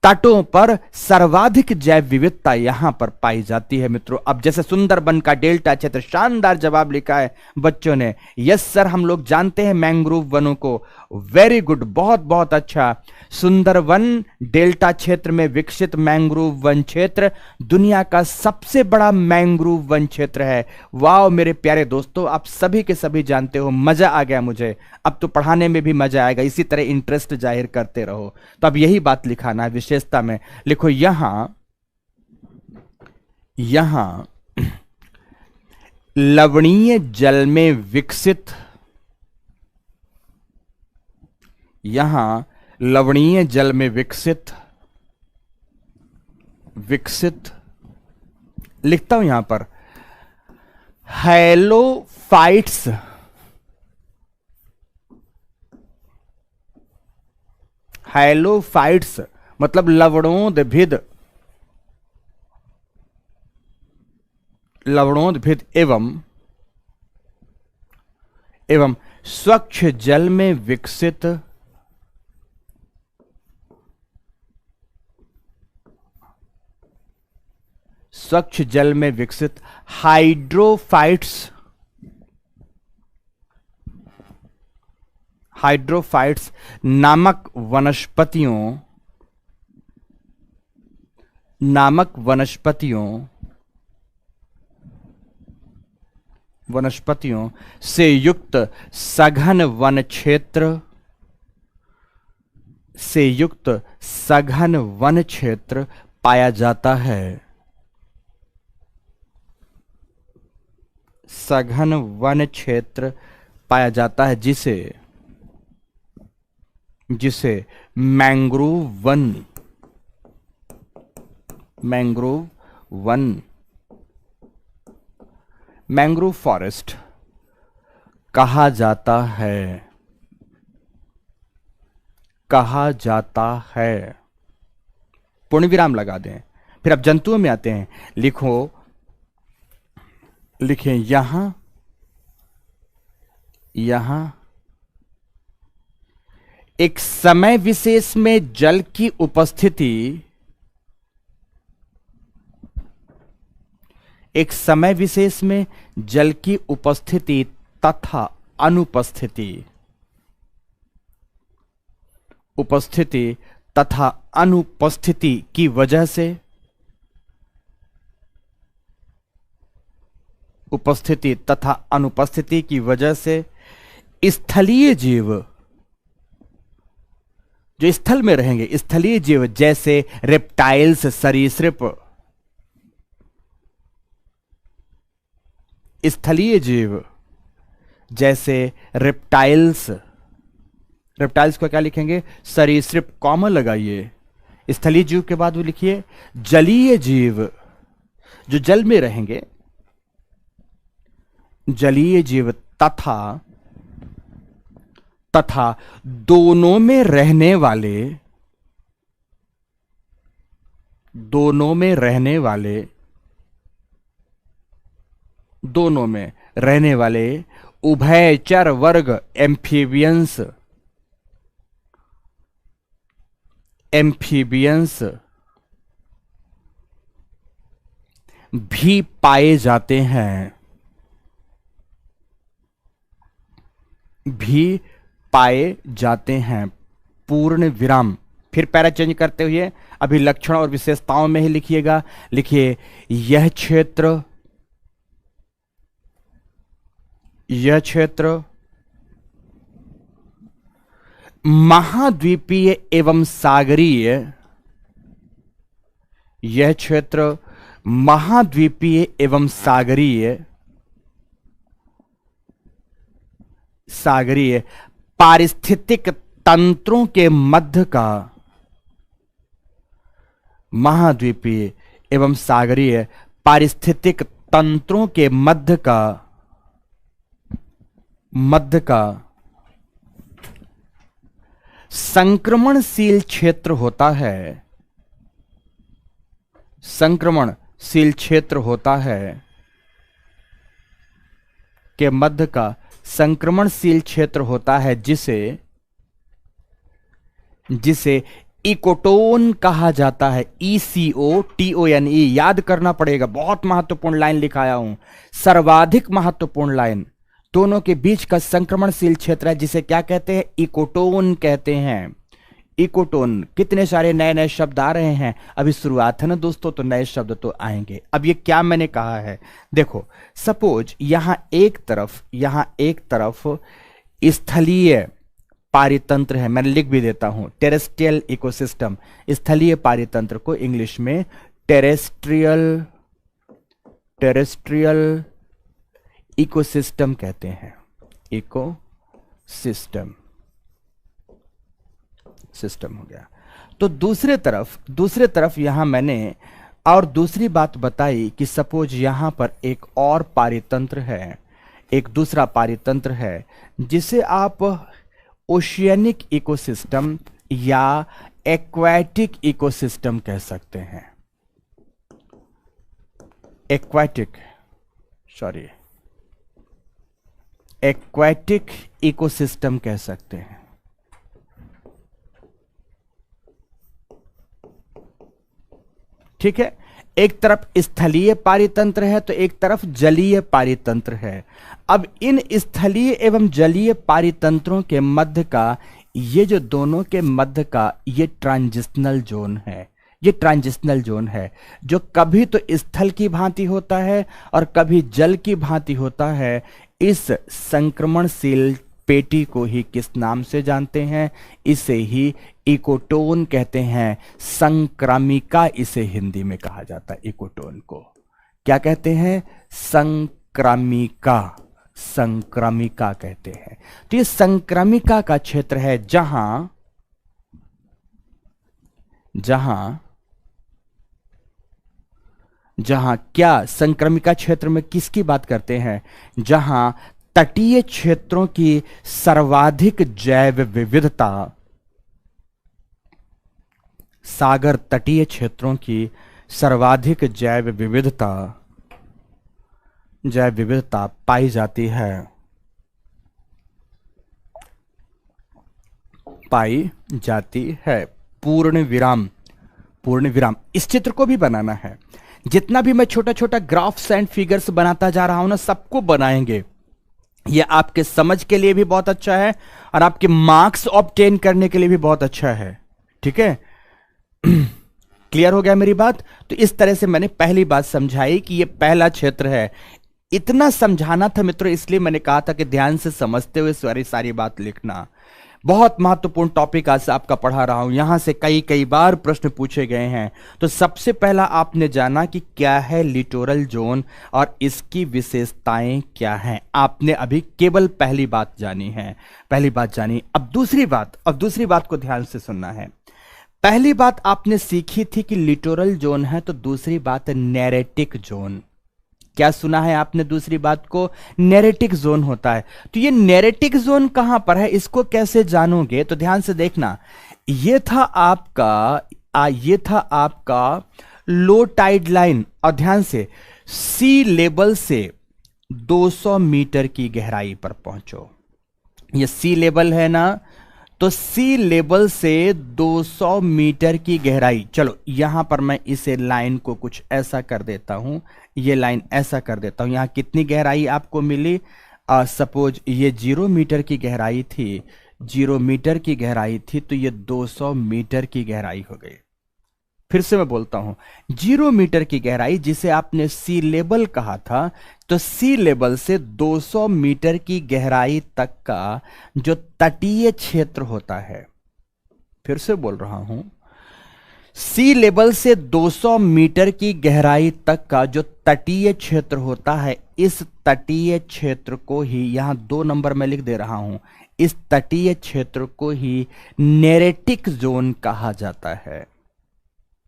तटों पर सर्वाधिक जैव विविधता यहां पर पाई जाती है मित्रों। अब जैसे सुंदरबन का डेल्टा क्षेत्र, शानदार जवाब लिखा है बच्चों ने। यस सर, हम लोग जानते हैं मैंग्रोव वनों को। वेरी गुड, बहुत बहुत अच्छा। सुंदरबन डेल्टा क्षेत्र में विकसित मैंग्रोव वन क्षेत्र दुनिया का सबसे बड़ा मैंग्रोव वन क्षेत्र है। वाह मेरे प्यारे दोस्तों, आप सभी के सभी जानते हो। मजा आ गया मुझे, अब तो पढ़ाने में भी मजा आएगा। इसी तरह इंटरेस्ट जाहिर करते रहो। तो अब यही बात लिखाना है विशेषता में। लिखो यहां लवणीय जल में विकसित, यहां लवणीय जल में विकसित लिखता हूं यहां पर हैलोफाइट्स, हैलोफाइट्स मतलब लवणोद्भिद, लवणोद्भिद एवं स्वच्छ जल में विकसित हाइड्रोफाइट्स नामक वनस्पतियों से युक्त सघन वन क्षेत्र पाया जाता है। सघन वन क्षेत्र पाया जाता है जिसे मैंग्रोव फॉरेस्ट कहा जाता है। पूर्ण विराम लगा दें। फिर अब जंतुओं में आते हैं। लिखें यहां एक समय विशेष में जल की उपस्थिति, तथा अनुपस्थिति की वजह से स्थलीय जीव जो स्थल में रहेंगे, स्थलीय जीव जैसे रेप्टाइल्स, सरीसृप। स्थलीय जीव जैसे रेप्टाइल्स, रेप्टाइल्स को क्या लिखेंगे? सरीसृप, कॉमा लगाइए। स्थलीय जीव के बाद वो लिखिए जलीय जीव, जो जल में रहेंगे, जलीय जीव तथा दोनों में रहने वाले, दोनों में रहने वाले, दोनों में रहने वाले उभयचर वर्ग एम्फीबियंस, एम्फीबियंस भी पाए जाते हैं, भी पाए जाते हैं। पूर्ण विराम, फिर पैरा चेंज करते हुए अभी लक्षण और विशेषताओं में ही लिखिएगा। लिखिए यह क्षेत्र, यह क्षेत्र महाद्वीपीय एवं सागरीय, यह क्षेत्र महाद्वीपीय एवं सागरीय, सागरीय पारिस्थितिक तंत्रों के मध्य का, महाद्वीपीय एवं सागरीय पारिस्थितिक तंत्रों के मध्य का, मध्य का संक्रमणशील क्षेत्र होता है, संक्रमणशील क्षेत्र होता है, के मध्य का संक्रमणशील क्षेत्र होता है, जिसे जिसे इकोटोन कहा जाता है। ECOTONE, याद करना पड़ेगा, बहुत महत्वपूर्ण लाइन लिखाया हूं, सर्वाधिक महत्वपूर्ण लाइन। दोनों के बीच का संक्रमणशील क्षेत्र है, जिसे क्या कहते हैं? इकोटोन कहते हैं। इकोटोन, कितने सारे नए नए शब्द आ रहे हैं, अभी शुरुआत है ना दोस्तों, तो नए शब्द तो आएंगे। अब ये क्या मैंने कहा है, देखो सपोज यहां एक तरफ स्थलीय पारितंत्र है, मैंने लिख भी देता हूं टेरेस्ट्रियल इकोसिस्टम। स्थलीय पारितंत्र को इंग्लिश में टेरेस्ट्रियल इकोसिस्टम कहते हैं। इकोसिस्टम, सिस्टम हो गया। तो दूसरे तरफ यहां मैंने और दूसरी बात बताई कि सपोज यहां पर एक और पारितंत्र है, एक दूसरा पारितंत्र है, जिसे आप ओशियनिक इकोसिस्टम या एक्वाटिक इकोसिस्टम कह सकते हैं। एक्वाटिक इकोसिस्टम कह सकते हैं। ठीक है, एक तरफ स्थलीय पारितंत्र है तो एक तरफ जलीय पारितंत्र है। अब इन स्थलीय एवं जलीय पारितंत्रों के मध्य का, ये जो दोनों के मध्य का ये ट्रांजिशनल जोन है, ये ट्रांजिशनल जोन है, जो कभी तो स्थल की भांति होता है और कभी जल की भांति होता है। इस संक्रमणशील पेटी को ही किस नाम से जानते हैं? इसे ही इकोटोन कहते हैं। संक्रामिका इसे हिंदी में कहा जाता है। इकोटोन को क्या कहते हैं? संक्रामिका, संक्रामिका कहते हैं। तो ये संक्रामिका का क्षेत्र है, जहां क्या संक्रामिका क्षेत्र में किसकी बात करते हैं? जहां तटीय क्षेत्रों की सर्वाधिक जैव विविधता, सागर तटीय क्षेत्रों की सर्वाधिक जैव विविधता पाई जाती है, पूर्ण विराम, पूर्ण विराम। इस चित्र को भी बनाना है। जितना भी मैं छोटा छोटा ग्राफ्स एंड फिगर्स बनाता जा रहा हूं ना, सबको बनाएंगे। ये आपके समझ के लिए भी बहुत अच्छा है और आपके मार्क्स ऑब्टेन करने के लिए भी बहुत अच्छा है। ठीक है, क्लियर हो गया मेरी बात? तो इस तरह से मैंने पहली बात समझाई कि ये पहला क्षेत्र है। इतना समझाना था मित्रों, इसलिए मैंने कहा था कि ध्यान से समझते हुए सारी बात लिखना। बहुत महत्वपूर्ण टॉपिक आज आपका पढ़ा रहा हूं, यहां से कई कई बार प्रश्न पूछे गए हैं। तो सबसे पहला आपने जाना कि क्या है लिटोरल जोन और इसकी विशेषताएं क्या हैं। आपने अभी केवल पहली बात जानी है, पहली बात जानी। अब दूसरी बात को ध्यान से सुनना है। पहली बात आपने सीखी थी कि लिटोरल जोन है, तो दूसरी बात है नैरेटिक जोन। क्या सुना है आपने दूसरी बात को? नैरेटिक जोन होता है। तो ये नैरेटिक जोन कहां पर है, इसको कैसे जानोगे? तो ध्यान से देखना, ये था आपका लो टाइड लाइन, और ध्यान से सी लेवल से 200 मीटर की गहराई पर पहुंचो। ये सी लेवल है ना, तो सी लेवल से 200 मीटर की गहराई। चलो यहां पर मैं इसे लाइन को कुछ ऐसा कर देता हूं, ये लाइन ऐसा कर देता हूं। यहां कितनी गहराई आपको मिली? सपोज ये 0 मीटर की गहराई थी, 0 मीटर की गहराई थी, तो ये 200 मीटर की गहराई हो गई। फिर से मैं बोलता हूं, 0 मीटर की गहराई जिसे आपने सी लेवल कहा था, तो सी लेवल से 200 मीटर की गहराई तक का जो तटीय क्षेत्र होता है, फिर से बोल रहा हूं, सी लेवल से 200 मीटर की गहराई तक का जो तटीय क्षेत्र होता है, इस तटीय क्षेत्र को ही, यहां 2 नंबर में लिख दे रहा हूं, इस तटीय क्षेत्र को ही नैरेटिक जोन कहा जाता है।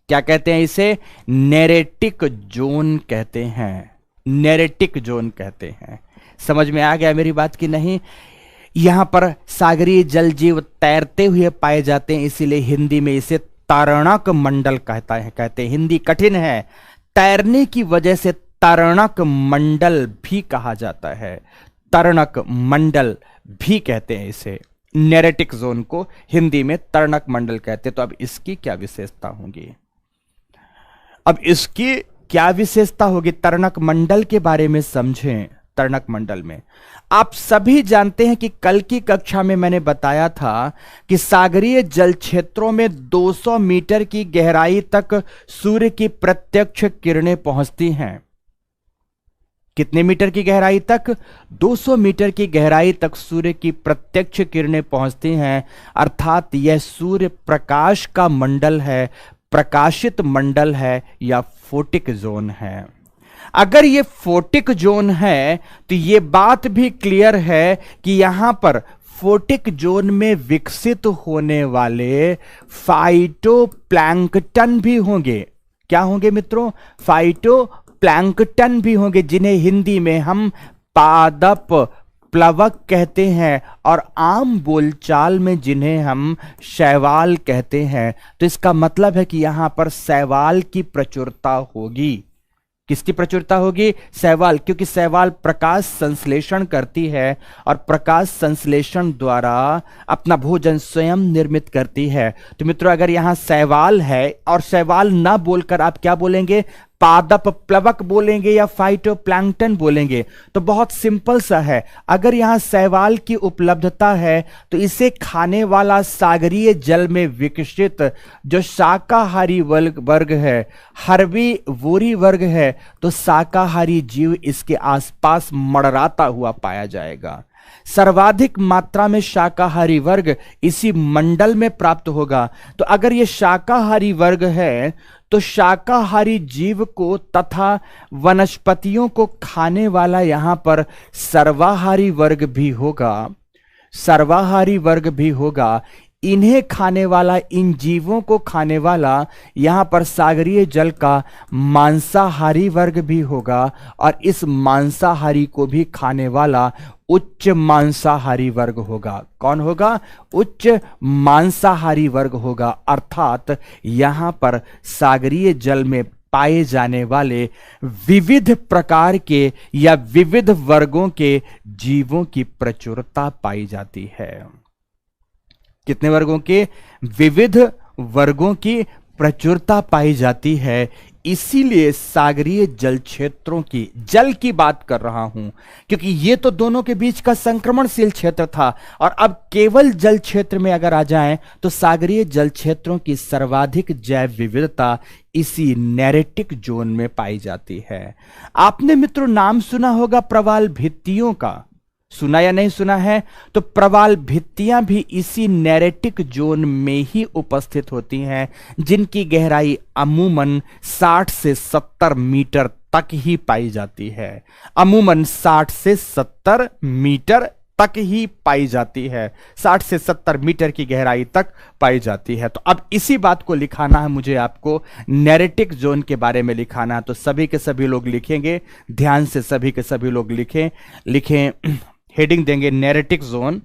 क्या कहते हैं इसे? नैरेटिक जोन कहते हैं, नैरेटिक जोन कहते हैं। समझ में आ गया मेरी बात की नहीं? यहां पर सागरीय जल जीव तैरते हुए पाए जाते हैं, इसीलिए हिंदी में इसे तरणक मंडल कहते हैं। हिंदी कठिन है, तैरने की वजह से तरणक मंडल भी कहा जाता है, तरणक मंडल भी कहते हैं इसे। नैरेटिक जोन को हिंदी में तरणक मंडल कहते हैं। तो अब इसकी क्या विशेषता होगी? अब इसकी क्या विशेषता होगी? तरणक मंडल के बारे में समझें। तरणक मंडल में आप सभी जानते हैं कि कल की कक्षा में मैंने बताया था कि सागरीय जल क्षेत्रों में 200 मीटर की गहराई तक सूर्य की प्रत्यक्ष किरणें पहुंचती हैं। कितने मीटर की गहराई तक? 200 मीटर की गहराई तक सूर्य की प्रत्यक्ष किरणें पहुंचती हैं, अर्थात यह सूर्य प्रकाश का मंडल है, प्रकाशित मंडल है या फोटिक जोन है। अगर ये फोटिक जोन है तो ये बात भी क्लियर है कि यहां पर फोटिक जोन में विकसित होने वाले फाइटोप्लैंक्टन भी होंगे। क्या होंगे मित्रों? फाइटोप्लैंक्टन भी होंगे, जिन्हें हिंदी में हम पादप प्लवक कहते हैं और आम बोलचाल में जिन्हें हम शैवाल कहते हैं। तो इसका मतलब है कि यहां पर शैवाल की प्रचुरता होगी। किसकी प्रचुरता होगी? शैवाल, क्योंकि शैवाल प्रकाश संश्लेषण करती है और प्रकाश संश्लेषण द्वारा अपना भोजन स्वयं निर्मित करती है। तो मित्रों, अगर यहां शैवाल है और शैवाल ना बोलकर आप क्या बोलेंगे? पादप प्लवक बोलेंगे या फाइटोप्लैंक्टन बोलेंगे? तो बहुत सिंपल सा है, अगर यहां शैवाल की उपलब्धता है तो इसे खाने वाला सागरीय जल में विकसित जो शाकाहारी वर्ग है, हर्बीवोरी वर्ग है, तो शाकाहारी जीव इसके आसपास मड़राता हुआ पाया जाएगा। सर्वाधिक मात्रा में शाकाहारी वर्ग इसी मंडल में प्राप्त होगा। तो अगर यह शाकाहारी वर्ग है तो शाकाहारी जीव को तथा वनस्पतियों को खाने वाला यहां पर सर्वाहारी वर्ग भी होगा, सर्वाहारी वर्ग भी होगा। इन्हें खाने वाला, इन जीवों को खाने वाला यहां पर सागरीय जल का मांसाहारी वर्ग भी होगा, और इस मांसाहारी को भी खाने वाला उच्च मांसाहारी वर्ग होगा। कौन होगा? उच्च मांसाहारी वर्ग होगा। अर्थात यहां पर सागरीय जल में पाए जाने वाले विविध प्रकार के या विविध वर्गों के जीवों की प्रचुरता पाई जाती है। कितने वर्गों के? विविध वर्गों की प्रचुरता पाई जाती है। इसीलिए सागरीय जल क्षेत्रों की, जल की बात कर रहा हूं क्योंकि ये तो दोनों के बीच का संक्रमणशील क्षेत्र था, और अब केवल जल क्षेत्र में अगर आ जाएं तो सागरीय जल क्षेत्रों की सर्वाधिक जैव विविधता इसी नैरेटिक जोन में पाई जाती है। आपने मित्रों नाम सुना होगा प्रवाल भित्तियों का। सुना या नहीं सुना है? तो प्रवाल भित्तियां भी इसी नैरेटिक जोन में ही उपस्थित होती हैं, जिनकी गहराई अमूमन 60 से 70 मीटर तक ही पाई जाती है। अमूमन 60 से 70 मीटर तक ही पाई जाती है, 60 से 70 मीटर की गहराई तक पाई जाती है। तो अब इसी बात को लिखाना है मुझे, आपको नैरेटिक जोन के बारे में लिखाना है। तो सभी के सभी लोग लिखेंगे, ध्यान से सभी के सभी लोग लिखें। हेडिंग देंगे नैरेटिक जोन,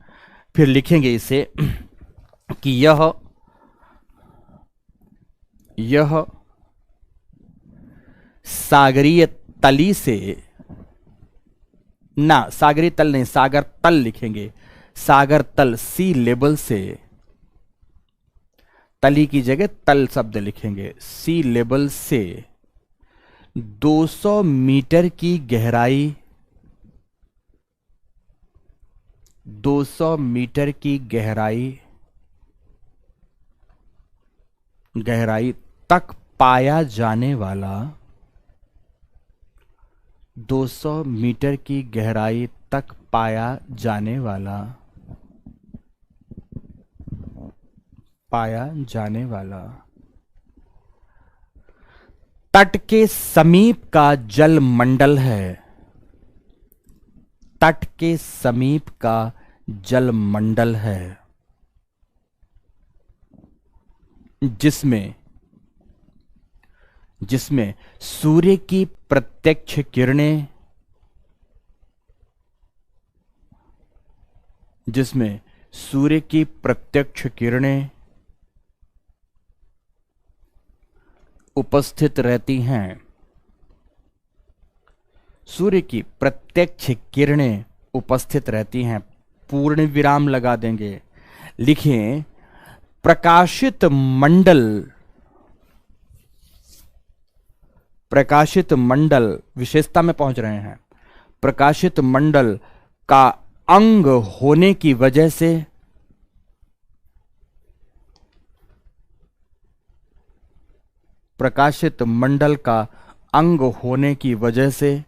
फिर लिखेंगे इसे कि यह सागरीय तली से, ना सागरीय तल नहीं, सागर तल लिखेंगे, सागर तल सी लेवल से, तली की जगह तल शब्द लिखेंगे, सी लेवल से 200 मीटर की गहराई, 200 मीटर की गहराई तक पाया जाने वाला, 200 मीटर की गहराई तक पाया जाने वाला तट के समीप का जल मंडल है, तट के समीप का जल मंडल है, जिसमें सूर्य की प्रत्यक्ष किरणें, उपस्थित रहती हैं। सूर्य की प्रत्यक्ष किरणें उपस्थित रहती हैं। पूर्ण विराम लगा देंगे। लिखें प्रकाशित मंडल विशेषता में पहुंच रहे हैं। प्रकाशित मंडल का अंग होने की वजह से, प्रकाशित मंडल का अंग होने की वजह से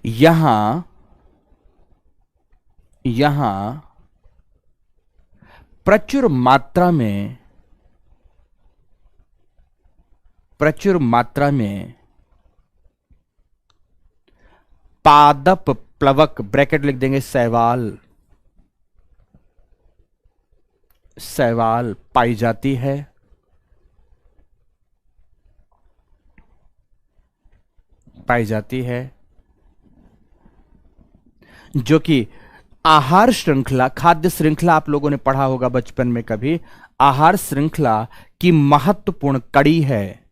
यहां प्रचुर मात्रा में पादप प्लवक, ब्रैकेट लिख देंगे, शैवाल पाई जाती है, जो कि आहार श्रृंखला, खाद्य श्रृंखला आप लोगों ने पढ़ा होगा बचपन में कभी, आहार श्रृंखला की महत्वपूर्ण कड़ी है,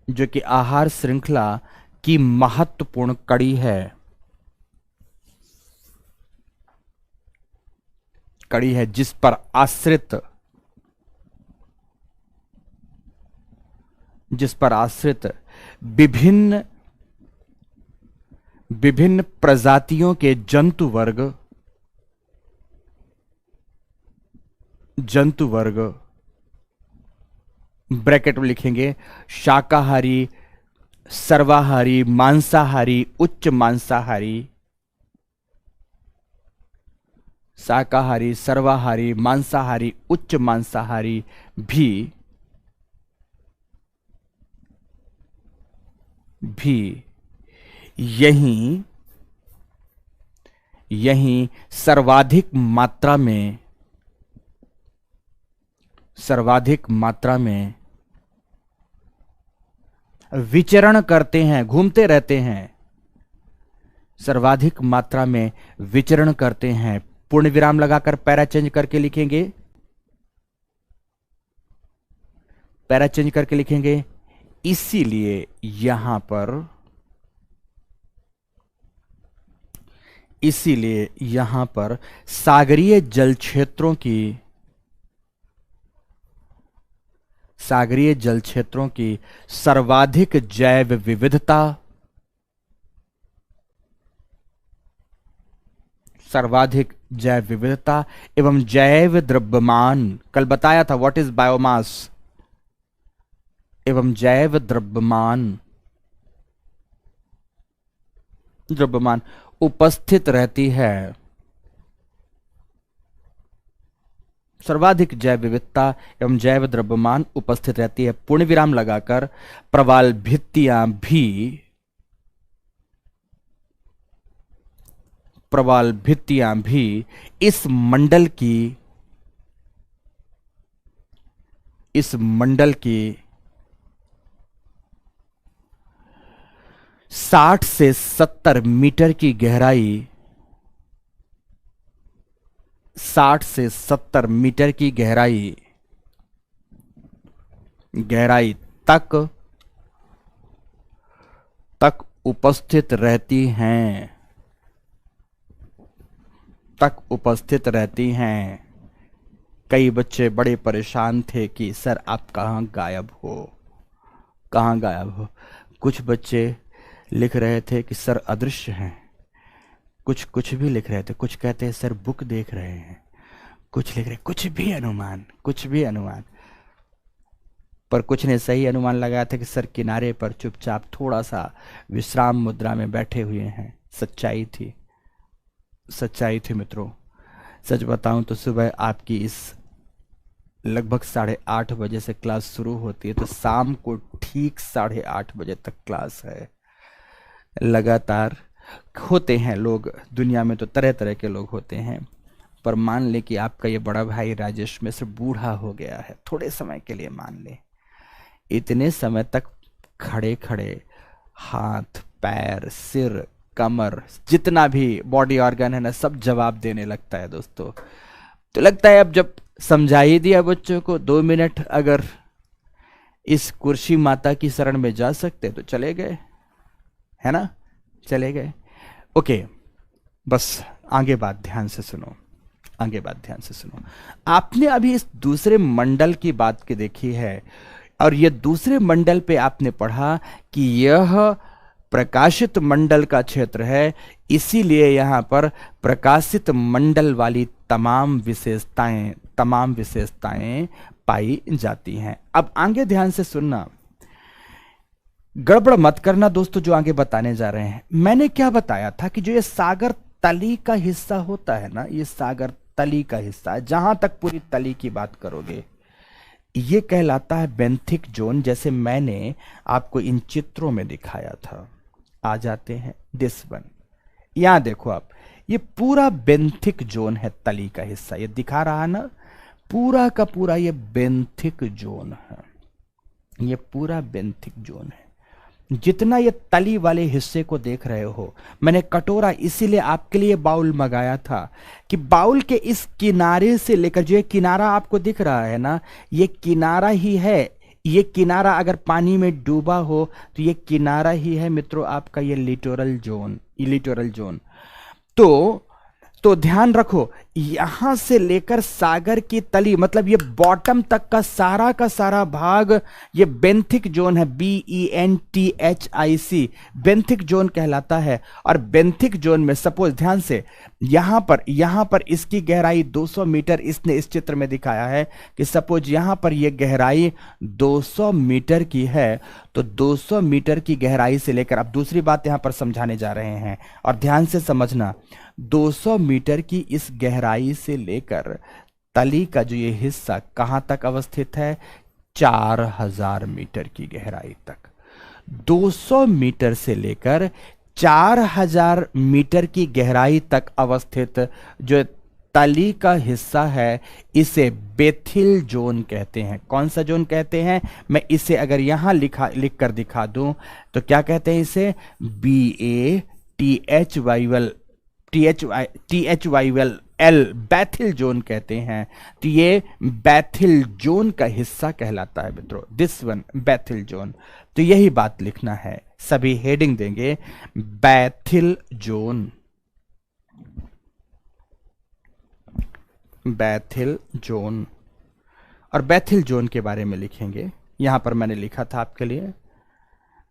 जो कि आहार श्रृंखला की महत्वपूर्ण कड़ी है, जिस पर आश्रित विभिन्न प्रजातियों के जंतु वर्ग, ब्रैकेट में लिखेंगे शाकाहारी, सर्वाहारी, मांसाहारी, उच्च मांसाहारी, शाकाहारी, सर्वाहारी, मांसाहारी, उच्च मांसाहारी भी यहीं सर्वाधिक मात्रा में विचरण करते हैं, घूमते रहते हैं, सर्वाधिक मात्रा में विचरण करते हैं। पूर्ण विराम लगाकर पैरा चेंज करके लिखेंगे, इसीलिए यहां पर सागरीय जल क्षेत्रों की सर्वाधिक जैव विविधता, सर्वाधिक जैव विविधता एवं जैव द्रव्यमान, कल बताया था व्हाट इज बायोमास, एवं जैव द्रव्यमान द्रव्यमान उपस्थित रहती है। सर्वाधिक जैव विविधता एवं जैव द्रव्यमान उपस्थित रहती है, पूर्ण विराम लगाकर प्रवाल भित्तियां भी इस मंडल की 60 से 70 मीटर की गहराई, 60 से 70 मीटर की गहराई तक उपस्थित रहती हैं। कई बच्चे बड़े परेशान थे कि सर आप कहाँ गायब हो। कुछ बच्चे लिख रहे थे कि सर अदृश्य हैं, कुछ भी लिख रहे थे, कुछ कहते हैं सर बुक देख रहे हैं, कुछ लिख रहे कुछ भी अनुमान, पर कुछ ने सही अनुमान लगाया था कि सर किनारे पर चुपचाप थोड़ा सा विश्राम मुद्रा में बैठे हुए हैं। सच्चाई थी मित्रों। सच बताऊं तो सुबह आपकी इस लगभग 8:30 बजे से क्लास शुरू होती है, तो शाम को ठीक 8:30 बजे तक क्लास है। लगातार होते हैं लोग, दुनिया में तो तरह तरह के लोग होते हैं, पर मान ले कि आपका ये बड़ा भाई राजेश मिश्र बूढ़ा हो गया है, थोड़े समय के लिए मान ले, इतने समय तक खड़े खड़े हाथ पैर सिर कमर जितना भी बॉडी ऑर्गन है ना, सब जवाब देने लगता है दोस्तों। तो लगता है अब जब समझा ही दिया बच्चों को, 2 मिनट अगर इस कुर्सी माता की शरण में जा सकते तो चले गए, है ना, चले गए। ओके, बस आगे बात ध्यान से सुनो। आपने अभी इस दूसरे मंडल की बात की देखी है, और ये दूसरे मंडल पे आपने पढ़ा कि यह प्रकाशित मंडल का क्षेत्र है, इसीलिए यहां पर प्रकाशित मंडल वाली तमाम विशेषताएं पाई जाती हैं। अब आगे ध्यान से सुनना, गड़बड़ मत करना दोस्तों जो आगे बताने जा रहे हैं। मैंने क्या बताया था कि जो ये सागर तली का हिस्सा होता है ना, ये सागर तली का हिस्सा, जहां तक पूरी तली की बात करोगे, ये कहलाता है बेंथिक जोन, जैसे मैंने आपको इन चित्रों में दिखाया था। आ जाते हैं दिस वन, यहां देखो आप, ये पूरा बेंथिक जोन है, तली का हिस्सा ये दिखा रहा है ना, पूरा का पूरा ये बेंथिक जोन है, ये पूरा बेंथिक जोन है। जितना ये तली वाले हिस्से को देख रहे हो, मैंने कटोरा इसीलिए आपके लिए बाउल मंगाया था कि बाउल के इस किनारे से लेकर, जो ये किनारा आपको दिख रहा है ना, ये किनारा ही है। ये किनारा अगर पानी में डूबा हो तो ये किनारा ही है मित्रों आपका ये लिटोरल जोन। तो ध्यान रखो, यहां से लेकर सागर की तली, मतलब ये बॉटम तक का सारा भाग ये बेंथिक जोन है, BENTHIC, बेंथिक जोन कहलाता है। और बेंथिक जोन में सपोज ध्यान से, यहां पर इसकी गहराई 200 मीटर इसने इस चित्र में दिखाया है कि सपोज यहां पर ये गहराई 200 मीटर की है, तो 200 मीटर की गहराई से लेकर, अब दूसरी बात यहां पर समझाने जा रहे हैं और ध्यान से समझना, 200 मीटर की इस गहराई से लेकर तली का जो ये हिस्सा कहां तक अवस्थित है, 4000 मीटर की गहराई तक। 200 मीटर से लेकर 4000 मीटर की गहराई तक अवस्थित जो तली का हिस्सा है, इसे बेथिल जोन कहते हैं। कौन सा जोन कहते हैं? मैं इसे अगर यहां लिख कर दिखा दूं तो क्या कहते हैं इसे? BATHYL बैथिल जोन कहते हैं। तो ये बैथिल जोन का हिस्सा कहलाता है मित्रों, दिस वन बैथिल जोन। तो यही बात लिखना है, सभी हेडिंग देंगे बैथिल जोन, बैथिल जोन। और बैथिल जोन के बारे में लिखेंगे, यहां पर मैंने लिखा था आपके लिए,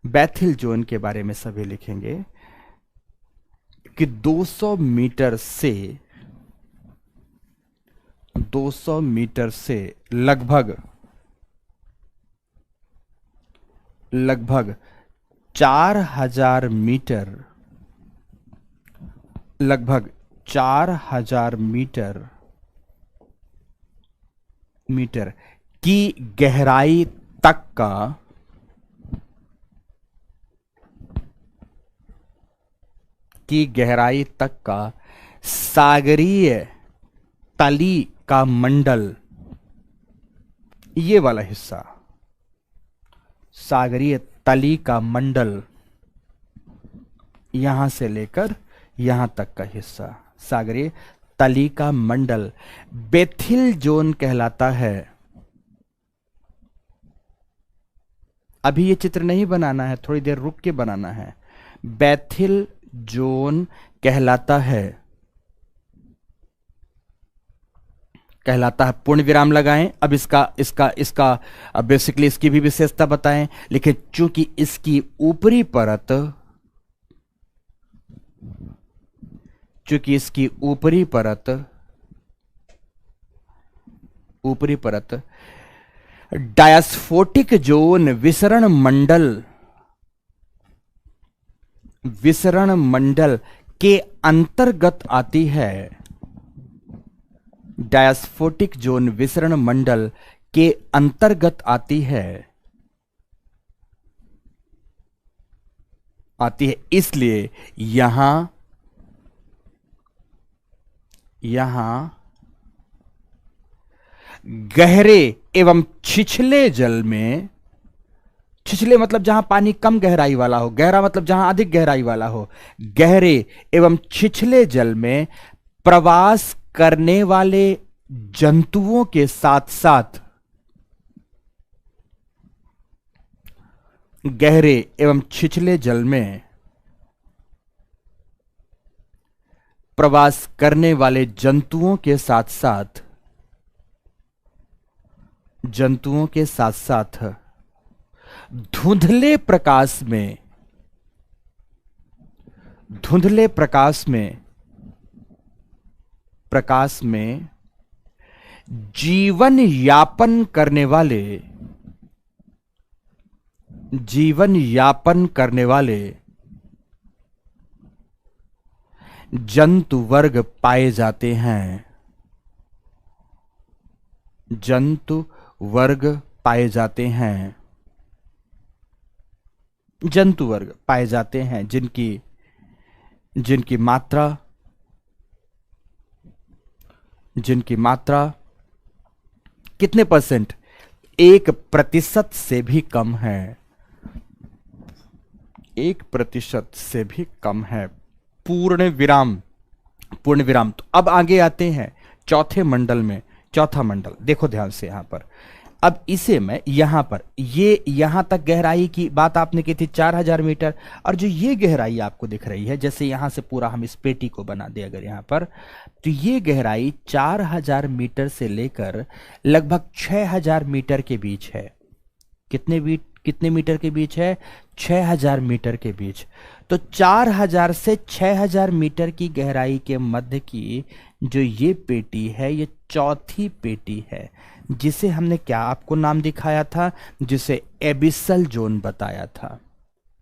बैथिल जोन के बारे में सभी लिखेंगे। कि 200 मीटर से लगभग 4000 मीटर, लगभग 4000 मीटर की गहराई तक का सागरीय तली का मंडल, ये वाला हिस्सा, सागरीय तली का मंडल, यहां से लेकर यहां तक का हिस्सा, सागरीय तली का मंडल बेथिल जोन कहलाता है। अभी ये चित्र नहीं बनाना है, थोड़ी देर रुक के बनाना है। बेथिल जोन कहलाता है, पूर्ण विराम लगाएं। अब इसका बेसिकली इसकी भी विशेषता बताएं, लेकिन चूंकि इसकी ऊपरी परत डायस्फोटिक जोन विसरण मंडल के अंतर्गत आती है। डायस्फोटिक जोन विसरण मंडल के अंतर्गत आती है, इसलिए यहां गहरे एवं छिछले जल में, छिछले मतलब जहां पानी कम गहराई वाला हो, गहरा मतलब जहां अधिक गहराई वाला हो, गहरे एवं छिछले जल में प्रवास करने वाले जंतुओं के साथ साथ, गहरे एवं छिछले जल में प्रवास करने वाले जंतुओं के साथ साथ धुंधले प्रकाश में जीवन यापन करने वाले जंतु वर्ग पाए जाते हैं। जंतु वर्ग पाए जाते हैं जिनकी मात्रा कितने परसेंट? 1% से भी कम है। 1% से भी कम है। पूर्ण विराम। तो अब आगे आते हैं चौथा मंडल। देखो ध्यान से यहां पर। अब इसे मैं यहां पर, ये यहां तक गहराई की बात आपने की थी 4000 मीटर, और जो ये गहराई आपको दिख रही है, जैसे यहां से पूरा हम इस पेटी को बना दे अगर यहां पर, तो ये गहराई 4000 मीटर से लेकर लगभग 6000 मीटर के बीच है। कितने मीटर के बीच है? 6000 मीटर के बीच। तो 4000 से 6000 मीटर की गहराई के मध्य की जो ये पेटी है, ये चौथी पेटी है, जिसे हमने क्या आपको नाम दिखाया था? जिसे एबिसल जोन बताया था।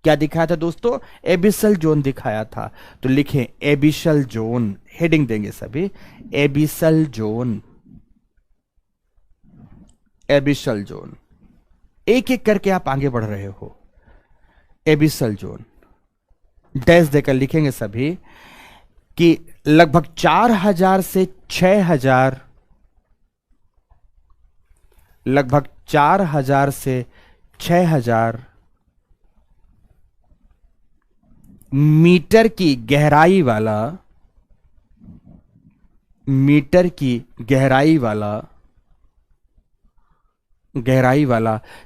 क्या दिखाया था दोस्तों? एबिसल जोन दिखाया था। तो लिखें एबिसल जोन, हेडिंग देंगे सभी, एबिसल जोन। एक एक करके आप आगे बढ़ रहे हो। एबिसल जोन डैश देकर लिखेंगे सभी कि लगभग 4000 से 6000, लगभग 4000 से 6000 मीटर की गहराई वाला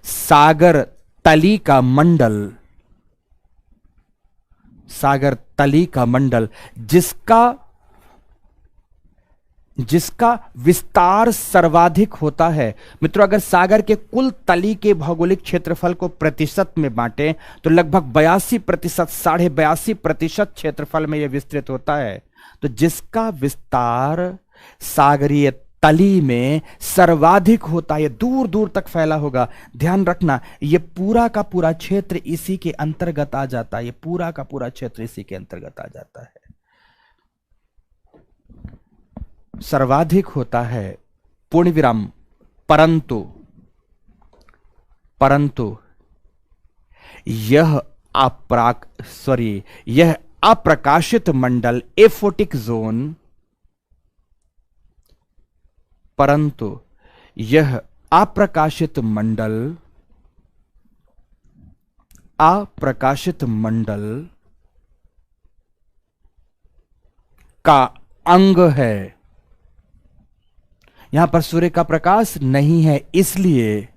सागर तली का मंडल, जिसका विस्तार सर्वाधिक होता है। मित्रों, अगर सागर के कुल तली के भौगोलिक क्षेत्रफल को प्रतिशत में बांटें तो लगभग 82%, 82.5% क्षेत्रफल में यह विस्तृत होता है। तो जिसका विस्तार सागरीय तली में सर्वाधिक होता है, दूर दूर तक फैला होगा। ध्यान रखना, यह पूरा का पूरा क्षेत्र इसी के अंतर्गत आ जाता है। यह पूरा का पूरा क्षेत्र इसी के अंतर्गत आ जाता है। सर्वाधिक होता है, पूर्ण विराम, परंतु यह यह अप्रकाशित मंडल एफोटिक जोन, परंतु यह अप्रकाशित मंडल का अंग है। यहां पर सूर्य का प्रकाश नहीं है, इसलिए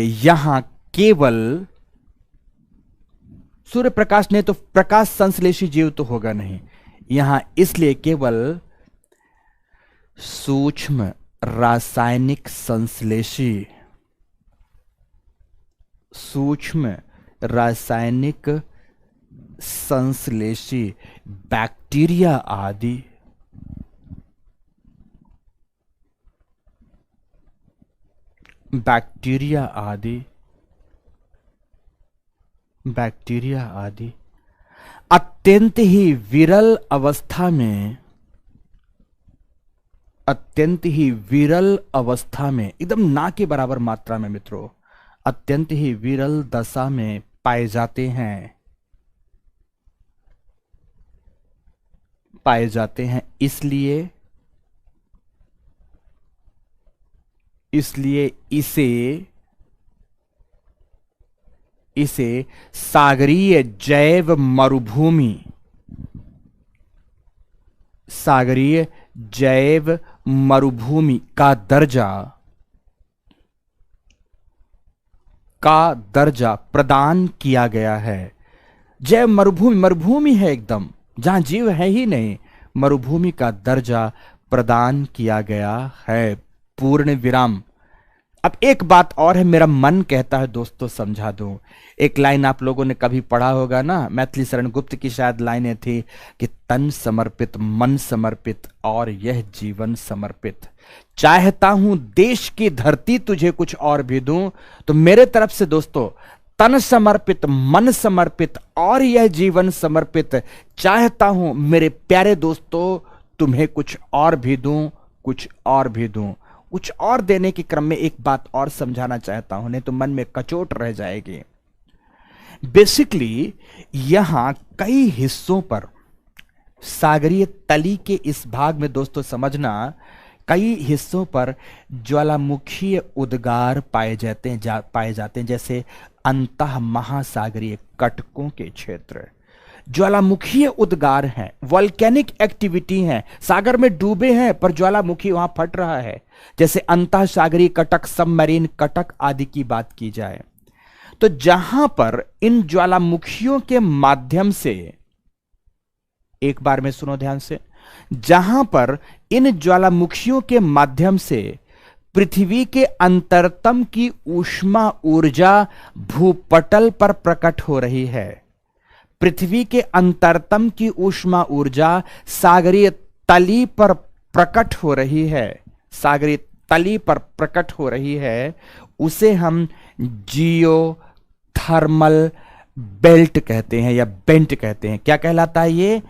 यहां केवल सूर्य प्रकाश नहीं तो प्रकाश संश्लेषी जीव तो होगा नहीं यहां, इसलिए केवल सूक्ष्म रासायनिक संश्लेषी बैक्टीरिया आदि अत्यंत ही विरल अवस्था में, एकदम ना के बराबर मात्रा में मित्रों, अत्यंत ही विरल दशा में पाए जाते हैं। इसलिए इसे सागरीय जैव मरुभूमि का दर्जा प्रदान किया गया है। जैव मरुभूमि है एकदम, जहां जीव है ही नहीं, मरुभूमि का दर्जा प्रदान किया गया है। पूर्ण विराम। अब एक बात और है, मेरा मन कहता है दोस्तों समझा दूं। एक लाइन आप लोगों ने कभी पढ़ा होगा ना, मैथिली शरण गुप्त की शायद लाइनें थी कि तन समर्पित, मन समर्पित और यह जीवन समर्पित। चाहता हूं देश की धरती तुझे कुछ और भी दूं। तो मेरे तरफ से दोस्तों तन समर्पित, मन समर्पित और यह जीवन समर्पित चाहता हूं मेरे प्यारे दोस्तों, तुम्हें कुछ और भी दूं, कुछ और देने के क्रम में एक बात और समझाना चाहता हूं, नहीं तो मन में कचोट रह जाएगी। बेसिकली यहां कई हिस्सों पर, सागरीय तली के इस भाग में दोस्तों समझना, कई हिस्सों पर ज्वालामुखीय उद्गार पाए जाते हैं, जैसे अंतः महासागरीय कटकों के क्षेत्र ज्वालामुखीय उद्गार हैं, वॉल्केनिक एक्टिविटी है, सागर में डूबे हैं पर ज्वालामुखी वहां फट रहा है। जैसे अंतः सागरीय कटक, सबमरीन कटक आदि की बात की जाए तो जहां पर इन ज्वालामुखियों के माध्यम से, एक बार में सुनो ध्यान से, जहां पर इन ज्वालामुखियों के माध्यम से पृथ्वी के अंतरतम की ऊष्मा ऊर्जा भूपटल पर प्रकट हो रही है। पृथ्वी के अंतरतम की ऊष्मा ऊर्जा सागरीय तली पर प्रकट हो रही है, उसे हम जियो थर्मल बेल्ट कहते हैं या बेंट कहते हैं। क्या कहलाता है ये?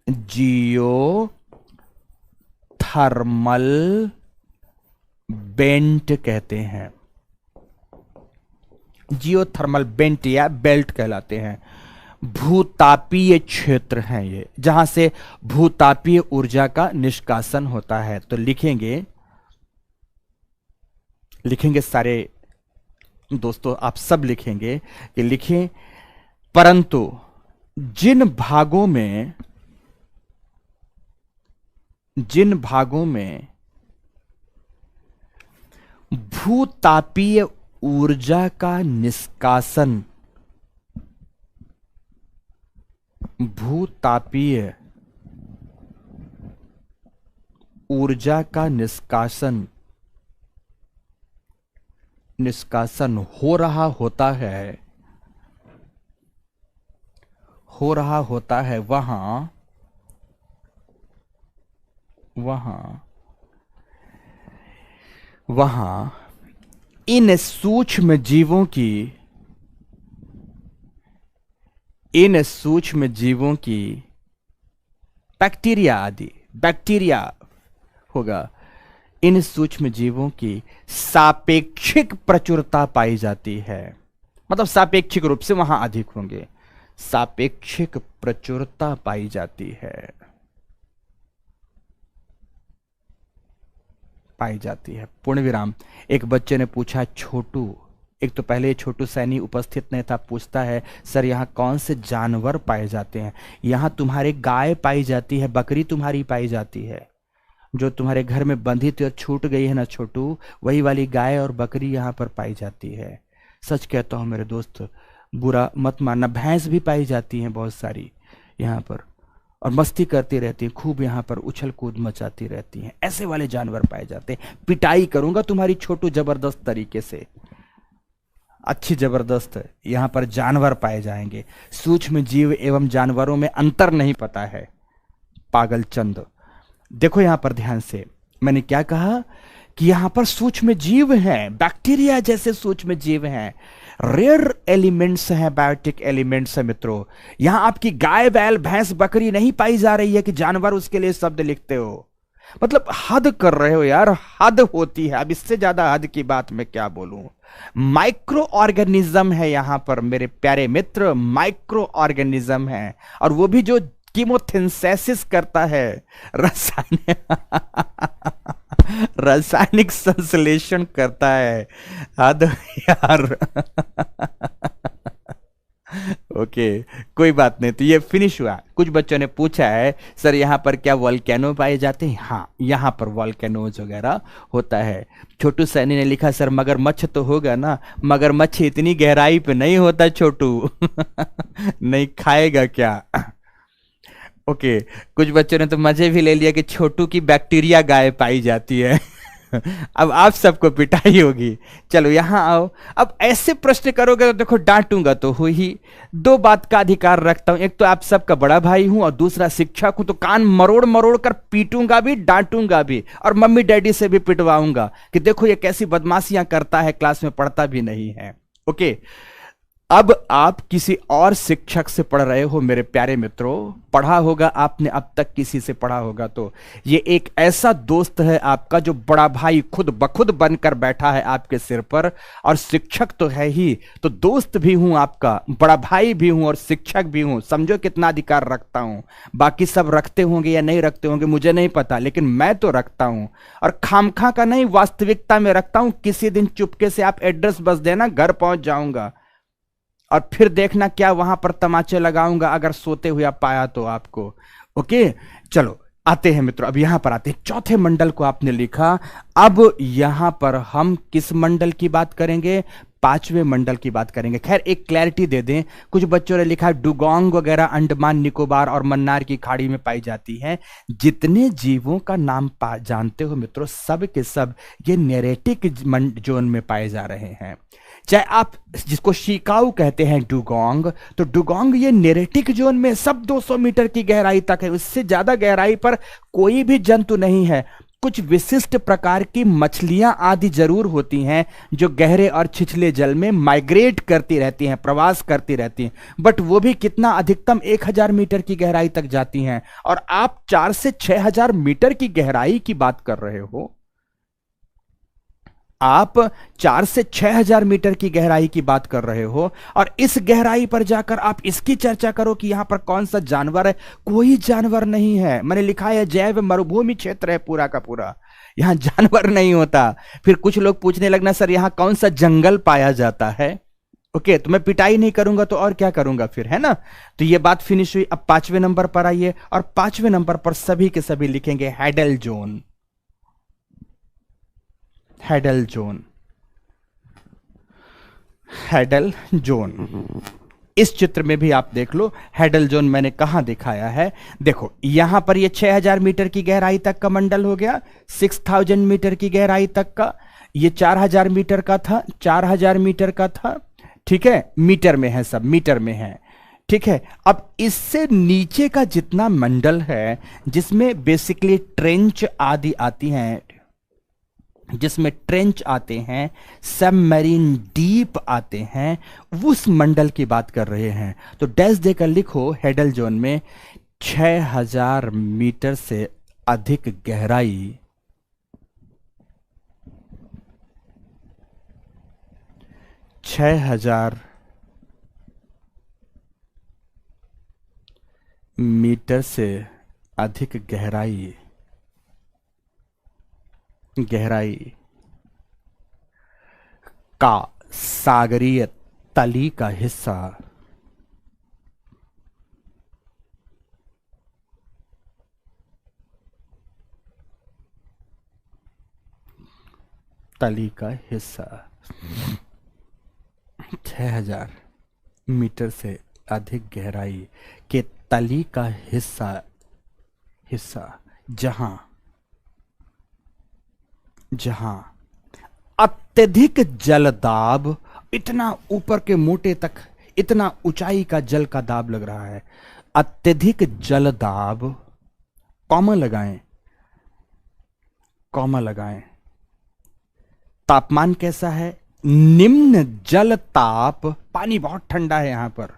जियो थर्मल बेंट कहते हैं, जियो थर्मल बेंट या बेल्ट कहलाते हैं। भूतापीय क्षेत्र हैं ये, जहां से भूतापीय ऊर्जा का निष्कासन होता है। तो लिखेंगे सारे दोस्तों, आप सब लिखेंगे कि लिखें, परंतु जिन भागों में भूतापीय ऊर्जा का निष्कासन, भूतापीय ऊर्जा का निष्कासन हो रहा होता है वहां वहां इन सूक्ष्म जीवों की बैक्टीरिया होगा, इन सूक्ष्म जीवों की सापेक्षिक प्रचुरता पाई जाती है। मतलब सापेक्षिक रूप से वहां अधिक होंगे, सापेक्षिक प्रचुरता पाई जाती है। पूर्ण विराम। एक बच्चे ने पूछा छोटू, एक तो पहले छोटू सैनी उपस्थित नहीं था, पूछता है सर यहाँ कौन से जानवर पाए जाते हैं? यहाँ तुम्हारे गाय पाई जाती है, बकरी तुम्हारी पाई जाती है, जो तुम्हारे घर में बंधी थी और छूट गई है ना छोटू, वही वाली गाय और बकरी यहाँ पर पाई जाती है। सच कहता हूँ मेरे दोस्त, बुरा मत मानना, भैंस भी पाई जाती हैं बहुत सारी यहाँ पर, और मस्ती करती रहती हैं, खूब यहाँ पर उछल कूद मचाती रहती हैं। ऐसे वाले जानवर पाए जाते हैं। पिटाई करूंगा तुम्हारी छोटू जबरदस्त तरीके से, अच्छी जबरदस्त। यहाँ पर जानवर पाए जाएंगे, सूक्ष्म जीव एवं जानवरों में अंतर नहीं पता है, पागल चंद। देखो यहाँ पर ध्यान से, मैंने क्या कहा कि यहाँ पर सूक्ष्म जीव हैं, बैक्टीरिया जैसे सूक्ष्म जीव हैं, रेयर एलिमेंट्स हैं, बायोटिक एलिमेंट्स हैं मित्रों। यहां आपकी गाय बैल भैंस बकरी नहीं पाई जा रही है कि जानवर उसके लिए शब्द लिखते हो। मतलब हद कर रहे हो यार, हद होती है। अब इससे ज्यादा हद की बात मैं क्या बोलूं। माइक्रो ऑर्गेनिज्म है यहां पर मेरे प्यारे मित्र, माइक्रो ऑर्गेनिज्म है, और वो भी जो कीमोथिंसेसिस करता है, रासायनिक संश्लेषण करता है। हद यार। ओके, कोई बात नहीं, तो ये फिनिश हुआ। कुछ बच्चों ने पूछा है सर यहाँ पर क्या वॉल्केनो पाए जाते हैं? हाँ, यहाँ पर वॉल्केनोज वगैरह होता है। छोटू सैनी ने लिखा सर मगरमच्छ तो होगा ना? मगरमच्छ इतनी गहराई पे नहीं होता छोटू। नहीं खाएगा क्या? ओके, कुछ बच्चों ने तो मजे भी ले लिया कि छोटू की बैक्टीरिया गाय पाई जाती है। अब आप सबको पिटाई होगी। चलो यहां आओ। अब ऐसे प्रश्न करोगे तो देखो डांटूंगा तो हो ही। दो बात का अधिकार रखता हूं, एक तो आप सबका बड़ा भाई हूं और दूसरा शिक्षक हूं, तो कान मरोड़ मरोड़ कर पीटूंगा भी, डांटूंगा भी, और मम्मी डैडी से भी पिटवाऊंगा कि देखो ये कैसी बदमाशियां करता है, क्लास में पढ़ता भी नहीं है। ओके, अब आप किसी और शिक्षक से पढ़ रहे हो मेरे प्यारे मित्रों, पढ़ा होगा आपने अब तक किसी से पढ़ा होगा, तो ये एक ऐसा दोस्त है आपका जो बड़ा भाई खुद बखुद बनकर बैठा है आपके सिर पर, और शिक्षक तो है ही, तो दोस्त भी हूं आपका, बड़ा भाई भी हूं और शिक्षक भी हूं। समझो कितना अधिकार रखता हूं। बाकी सब रखते होंगे या नहीं रखते होंगे मुझे नहीं पता, लेकिन मैं तो रखता हूं, और खामखा का नहीं, वास्तविकता में रखता हूं। किसी दिन चुपके से आप एड्रेस बस देना, घर पहुंच जाऊंगा, और फिर देखना क्या वहां पर तमाचे लगाऊंगा अगर सोते हुए पाया तो आपको। ओके, चलो आते हैं मित्रों, अब यहां पर आते हैं। चौथे मंडल को आपने लिखा, अब यहां पर हम किस मंडल की बात करेंगे? पांचवें मंडल की बात करेंगे। खैर एक क्लैरिटी दे दें, कुछ बच्चों ने लिखा डुगोंग वगैरह अंडमान निकोबार और मन्नार की खाड़ी में पाई जाती है। जितने जीवों का नाम जानते हो मित्रों, सब के सब ये नेरेटिक जोन में पाए जा रहे हैं। चाहे आप जिसको शिकाऊ कहते हैं डुगोंग, तो डुगोंग ये नेरेटिक जोन में सब 200 मीटर की गहराई तक है। उससे ज्यादा गहराई पर कोई भी जंतु नहीं है। कुछ विशिष्ट प्रकार की मछलियां आदि जरूर होती हैं जो गहरे और छिछले जल में माइग्रेट करती रहती हैं, प्रवास करती रहती हैं, बट वो भी कितना, अधिकतम 1000 मीटर की गहराई तक जाती हैं, और आप 4 से 6000 मीटर की गहराई की बात कर रहे हो। आप 4 से 6000 मीटर की गहराई की बात कर रहे हो, और इस गहराई पर जाकर आप इसकी चर्चा करो कि यहां पर कौन सा जानवर है। कोई जानवर नहीं है। मैंने लिखा है जैव मरुभूमि क्षेत्र है पूरा का पूरा, यहां जानवर नहीं होता। फिर कुछ लोग पूछने लगना सर यहां कौन सा जंगल पाया जाता है। ओके, तो मैं पिटाई नहीं करूंगा तो और क्या करूंगा फिर, है ना? तो ये बात फिनिश हुई। अब 5वें नंबर पर आइए, और 5वें नंबर पर सभी के सभी लिखेंगे hadal zone. Hadal zone, hadal zone. इस चित्र में भी आप देख लो हेडल जोन मैंने कहां दिखाया है। देखो यहां पर ये 6000 मीटर की गहराई तक का मंडल हो गया, 6000 मीटर की गहराई तक का। ये 4000 मीटर का था, 4000 मीटर का था, ठीक है, मीटर में है, सब मीटर में है, ठीक है। अब इससे नीचे का जितना मंडल है जिसमें बेसिकली ट्रेंच आदि आती हैं, जिसमें ट्रेंच आते हैं, सबमरीन डीप आते हैं, उस मंडल की बात कर रहे हैं। तो डैश देकर लिखो हेडल जोन में 6000 मीटर से अधिक गहराई, 6000 मीटर से अधिक गहराई, गहराई का सागरीय तली का हिस्सा तली का हिस्सा 6000 मीटर से अधिक गहराई के तली का हिस्सा जहां अत्यधिक जल दाब, इतना ऊपर के मोटे तक, इतना ऊंचाई का जल का दाब लग रहा है, अत्यधिक जल दाब, कॉमा लगाएं, कॉमा लगाएं। तापमान कैसा है? निम्न जल ताप, पानी बहुत ठंडा है यहां पर,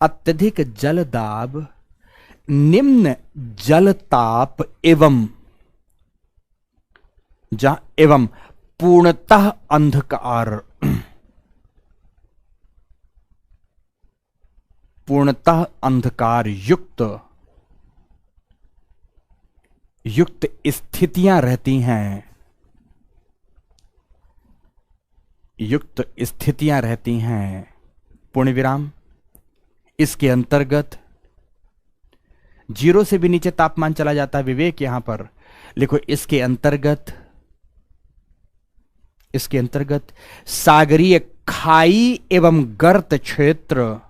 अत्यधिक जल दाब, निम्न जल ताप एवं पूर्णतः अंधकार, पूर्णतः अंधकार युक्त स्थितियां रहती हैं, युक्त स्थितियां रहती हैं, पूर्ण विराम। इसके अंतर्गत 0 से भी नीचे तापमान चला जाता है, विवेक यहां पर लिखो, इसके अंतर्गत सागरीय खाई एवं गर्त क्षेत्र,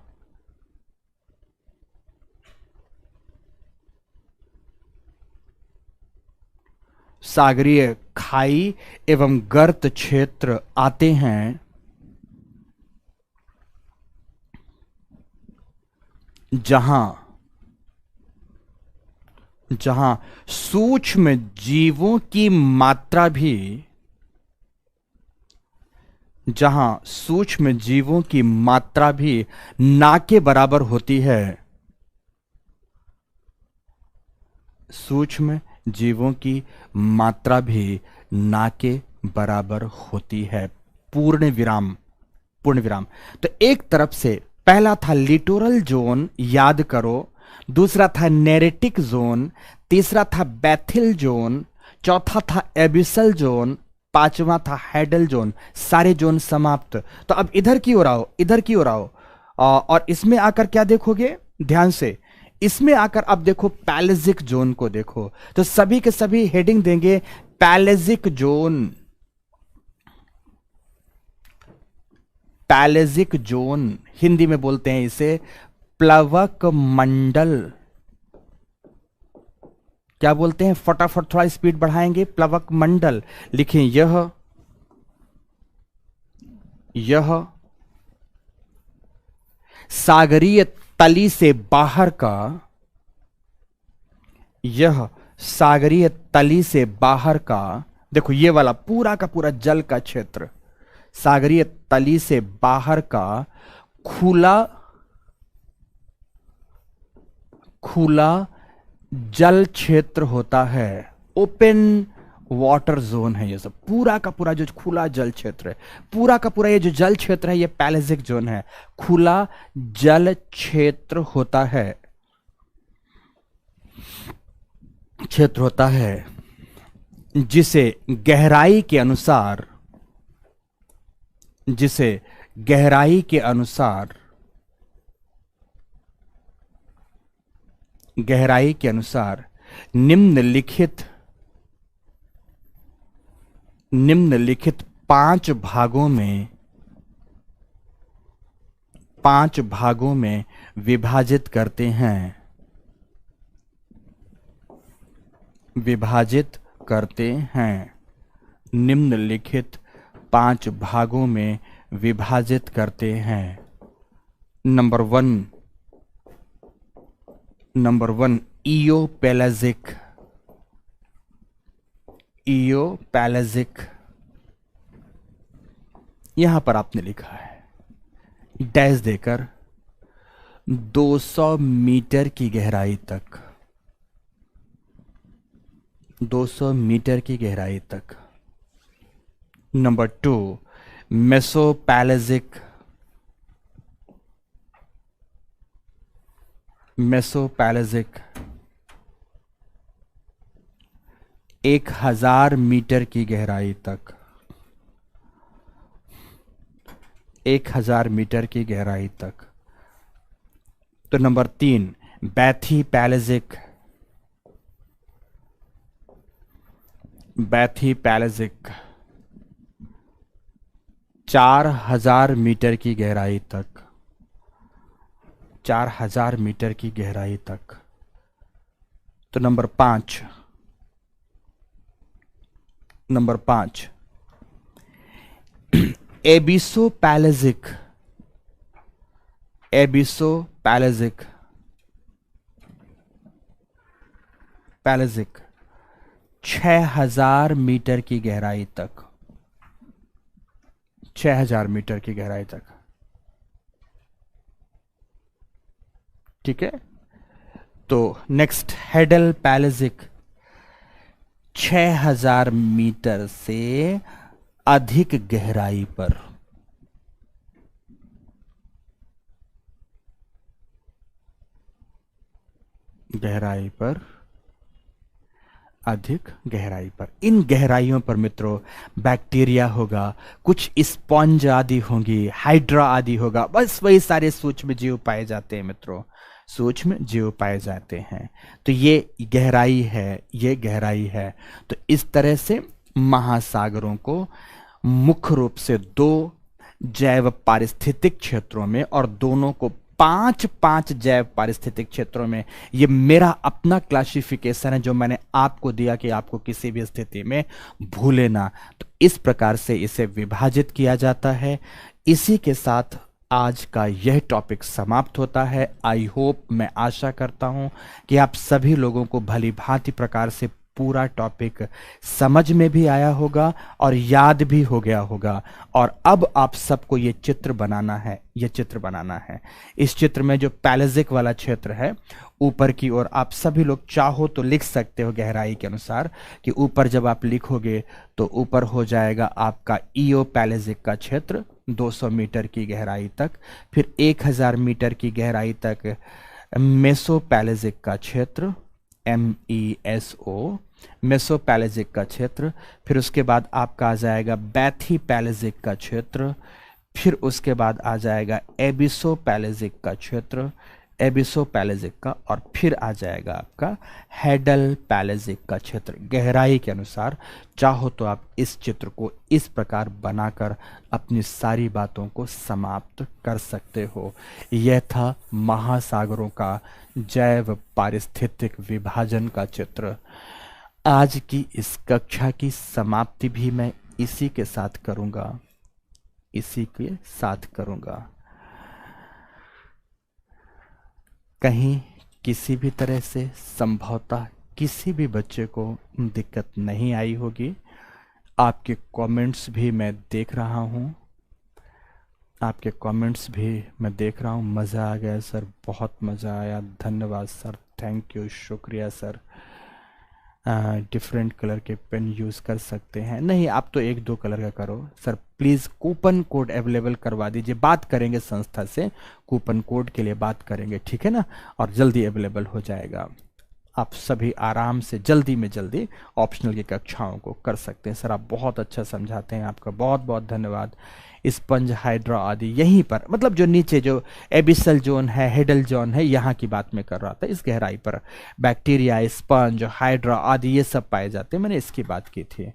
सागरीय खाई एवं गर्त क्षेत्र आते हैं, जहां सूक्ष्म जीवों की मात्रा भी, जहां सूक्ष्म जीवों की मात्रा भी ना के बराबर होती है, सूक्ष्म जीवों की मात्रा भी ना के बराबर होती है, पूर्ण विराम, पूर्ण विराम। तो एक तरफ से पहला था लिटोरल जोन, याद करो, दूसरा था नेरेटिक जोन, तीसरा था बैथिल जोन, चौथा था एबिसल जोन, पांचवा था हेडल जोन। सारे जोन समाप्त। तो अब इधर की ओर आओ, इधर की ओर आओ, और इसमें आकर क्या देखोगे, ध्यान से, इसमें आकर अब देखो पैलेजिक जोन को देखो। तो सभी के सभी हेडिंग देंगे पैलेजिक जोन, पैलेजिक जोन, हिंदी में बोलते हैं इसे प्लवक मंडल। क्या बोलते हैं, फटाफट थोड़ा स्पीड बढ़ाएंगे, प्लवक मंडल। लिखें यह सागरीय तली से बाहर का, यह सागरीय तली से बाहर का, देखो ये वाला पूरा का पूरा जल का क्षेत्र, सागरीय तली से बाहर का खुला जल क्षेत्र होता है, ओपन वाटर जोन है। ये सब पूरा का पूरा जो खुला जल क्षेत्र है, पूरा का पूरा ये जो जल क्षेत्र है, ये पैलेजिक जोन है, खुला जल क्षेत्र होता है, क्षेत्र होता है जिसे गहराई के अनुसार, जिसे गहराई के अनुसार, गहराई के अनुसार निम्नलिखित 5 भागों में 5 भागों में विभाजित करते हैं, विभाजित करते हैं, निम्नलिखित 5 भागों में विभाजित करते हैं। नंबर वन इयोपैलेजिक, इयोपैलेजिक, यहां पर आपने लिखा है डैश देकर 200 मीटर की गहराई तक, 200 मीटर की गहराई तक। नंबर 2 मेसोपैलेजिक, मेसोपैलेजिक 1000 मीटर की गहराई तक, 1000 मीटर की गहराई तक। तो नंबर 3 बैथीपैलेजिक, बैथीपैलेजिक 4000 मीटर की गहराई तक, 4000 मीटर की गहराई तक। तो नंबर 5 एबिसोपैलेजिक, एबिसोपैलेजिक, पैलेजिक 6000 मीटर की गहराई तक, 6000 मीटर की गहराई तक। ठीक है। तो नेक्स्ट हेडल पैलेजिक 6000 मीटर से अधिक गहराई पर, गहराई पर, अधिक गहराई पर। इन गहराइयों पर मित्रों बैक्टीरिया होगा, कुछ स्पंज आदि होंगी, हाइड्रा आदि होगा, बस वही सारे सूक्ष्म जीव पाए जाते हैं मित्रों, सूक्ष्म जीव पाए जाते हैं। तो ये गहराई है, ये गहराई है। तो इस तरह से महासागरों को मुख्य रूप से 2 जैव पारिस्थितिक क्षेत्रों में और दोनों को 5 जैव पारिस्थितिक क्षेत्रों में, ये मेरा अपना क्लासिफिकेशन है जो मैंने आपको दिया कि आपको किसी भी स्थिति में भूले ना। तो इस प्रकार से इसे विभाजित किया जाता है। इसी के साथ आज का यह टॉपिक समाप्त होता है। आई होप, मैं आशा करता हूं कि आप सभी लोगों को भली भांति प्रकार से पूरा टॉपिक समझ में भी आया होगा और याद भी हो गया होगा। और अब आप सबको ये चित्र बनाना है, ये चित्र बनाना है। इस चित्र में जो पैलेजिक वाला क्षेत्र है ऊपर की ओर, आप सभी लोग चाहो तो लिख सकते हो गहराई के अनुसार कि ऊपर जब आप लिखोगे तो ऊपर हो जाएगा आपका इयोपैलेजिक का क्षेत्र 200 मीटर की गहराई तक, फिर 1000 मीटर की गहराई तक मेसोपैलेजिक का क्षेत्र, MESO, मेसोपैलेजिक का क्षेत्र, फिर उसके बाद आपका आ जाएगा बैथीपैलेजिक का क्षेत्र, फिर उसके बाद आ जाएगा एबिसोपैलेजिक का क्षेत्र, एबिसोपैलेजिक का, और फिर आ जाएगा आपका हेडल पैलेजिक का क्षेत्र। गहराई के अनुसार चाहो तो आप इस चित्र को इस प्रकार बनाकर अपनी सारी बातों को समाप्त कर सकते हो। यह था महासागरों का जैव पारिस्थितिक विभाजन का चित्र। आज की इस कक्षा की समाप्ति भी मैं इसी के साथ करूंगा, इसी के साथ करूंगा। कहीं किसी भी तरह से संभवतः किसी भी बच्चे को दिक्कत नहीं आई होगी। आपके कमेंट्स भी मैं देख रहा हूँ, आपके कमेंट्स भी मैं देख रहा हूँ। मज़ा आ गया सर, बहुत मज़ा आया, धन्यवाद सर, थैंक यू, शुक्रिया सर। डिफरेंट कलर के पेन यूज़ कर सकते हैं, नहीं आप तो 1-2 कलर का करो sir. Please coupon code available करवा दीजिए, बात करेंगे संस्था से, कूपन कोड के लिए बात करेंगे, ठीक है ना, और जल्दी अवेलेबल हो जाएगा। आप सभी आराम से जल्दी में जल्दी ऑप्शनल की कक्षाओं को कर सकते हैं। सर आप बहुत अच्छा समझाते हैं, आपका बहुत बहुत धन्यवाद। स्पंज, हाइड्रा आदि यहीं पर, मतलब जो नीचे जो एबिसल जोन है, हेडल जोन है, यहाँ की बात मैं कर रहा था। इस गहराई पर बैक्टीरिया, स्पंज, हाइड्रा आदि ये सब पाए जाते हैं, मैंने इसकी बात की थी।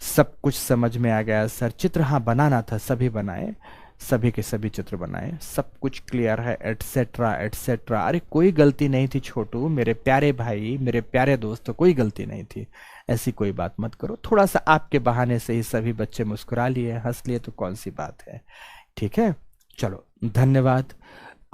सब कुछ समझ में आ गया सर। चित्र हाँ बनाना था, सभी बनाए, सभी के सभी चित्र बनाए, सब कुछ क्लियर है, एटसेट्रा एटसेट्रा। अरे कोई गलती नहीं थी छोटू, मेरे प्यारे भाई, मेरे प्यारे दोस्तों, कोई गलती नहीं थी। ऐसी कोई बात मत करो, थोड़ा सा आपके बहाने से ही सभी बच्चे मुस्कुरा लिए, हंस लिए, तो कौन सी बात है। ठीक है, चलो धन्यवाद।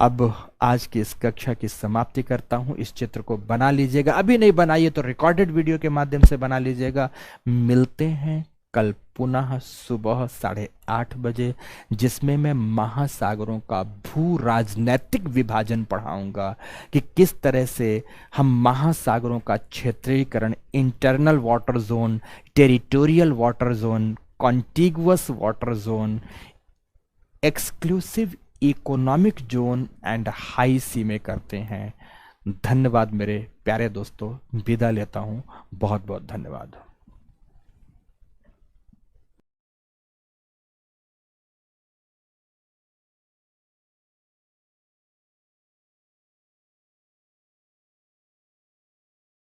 अब आज की इस कक्षा की समाप्ति करता हूं। इस चित्र को बना लीजिएगा, अभी नहीं बनाइए तो रिकॉर्डेड वीडियो के माध्यम से बना लीजिएगा। मिलते हैं कल पुनः सुबह 8:30 बजे, जिसमें मैं महासागरों का भू राजनैतिक विभाजन पढ़ाऊंगा कि किस तरह से हम महासागरों का क्षेत्रीकरण, internal water zone, territorial water zone, contiguous water zone, exclusive economic zone and high sea में करते हैं। धन्यवाद मेरे प्यारे दोस्तों, विदा लेता हूं, बहुत बहुत धन्यवाद।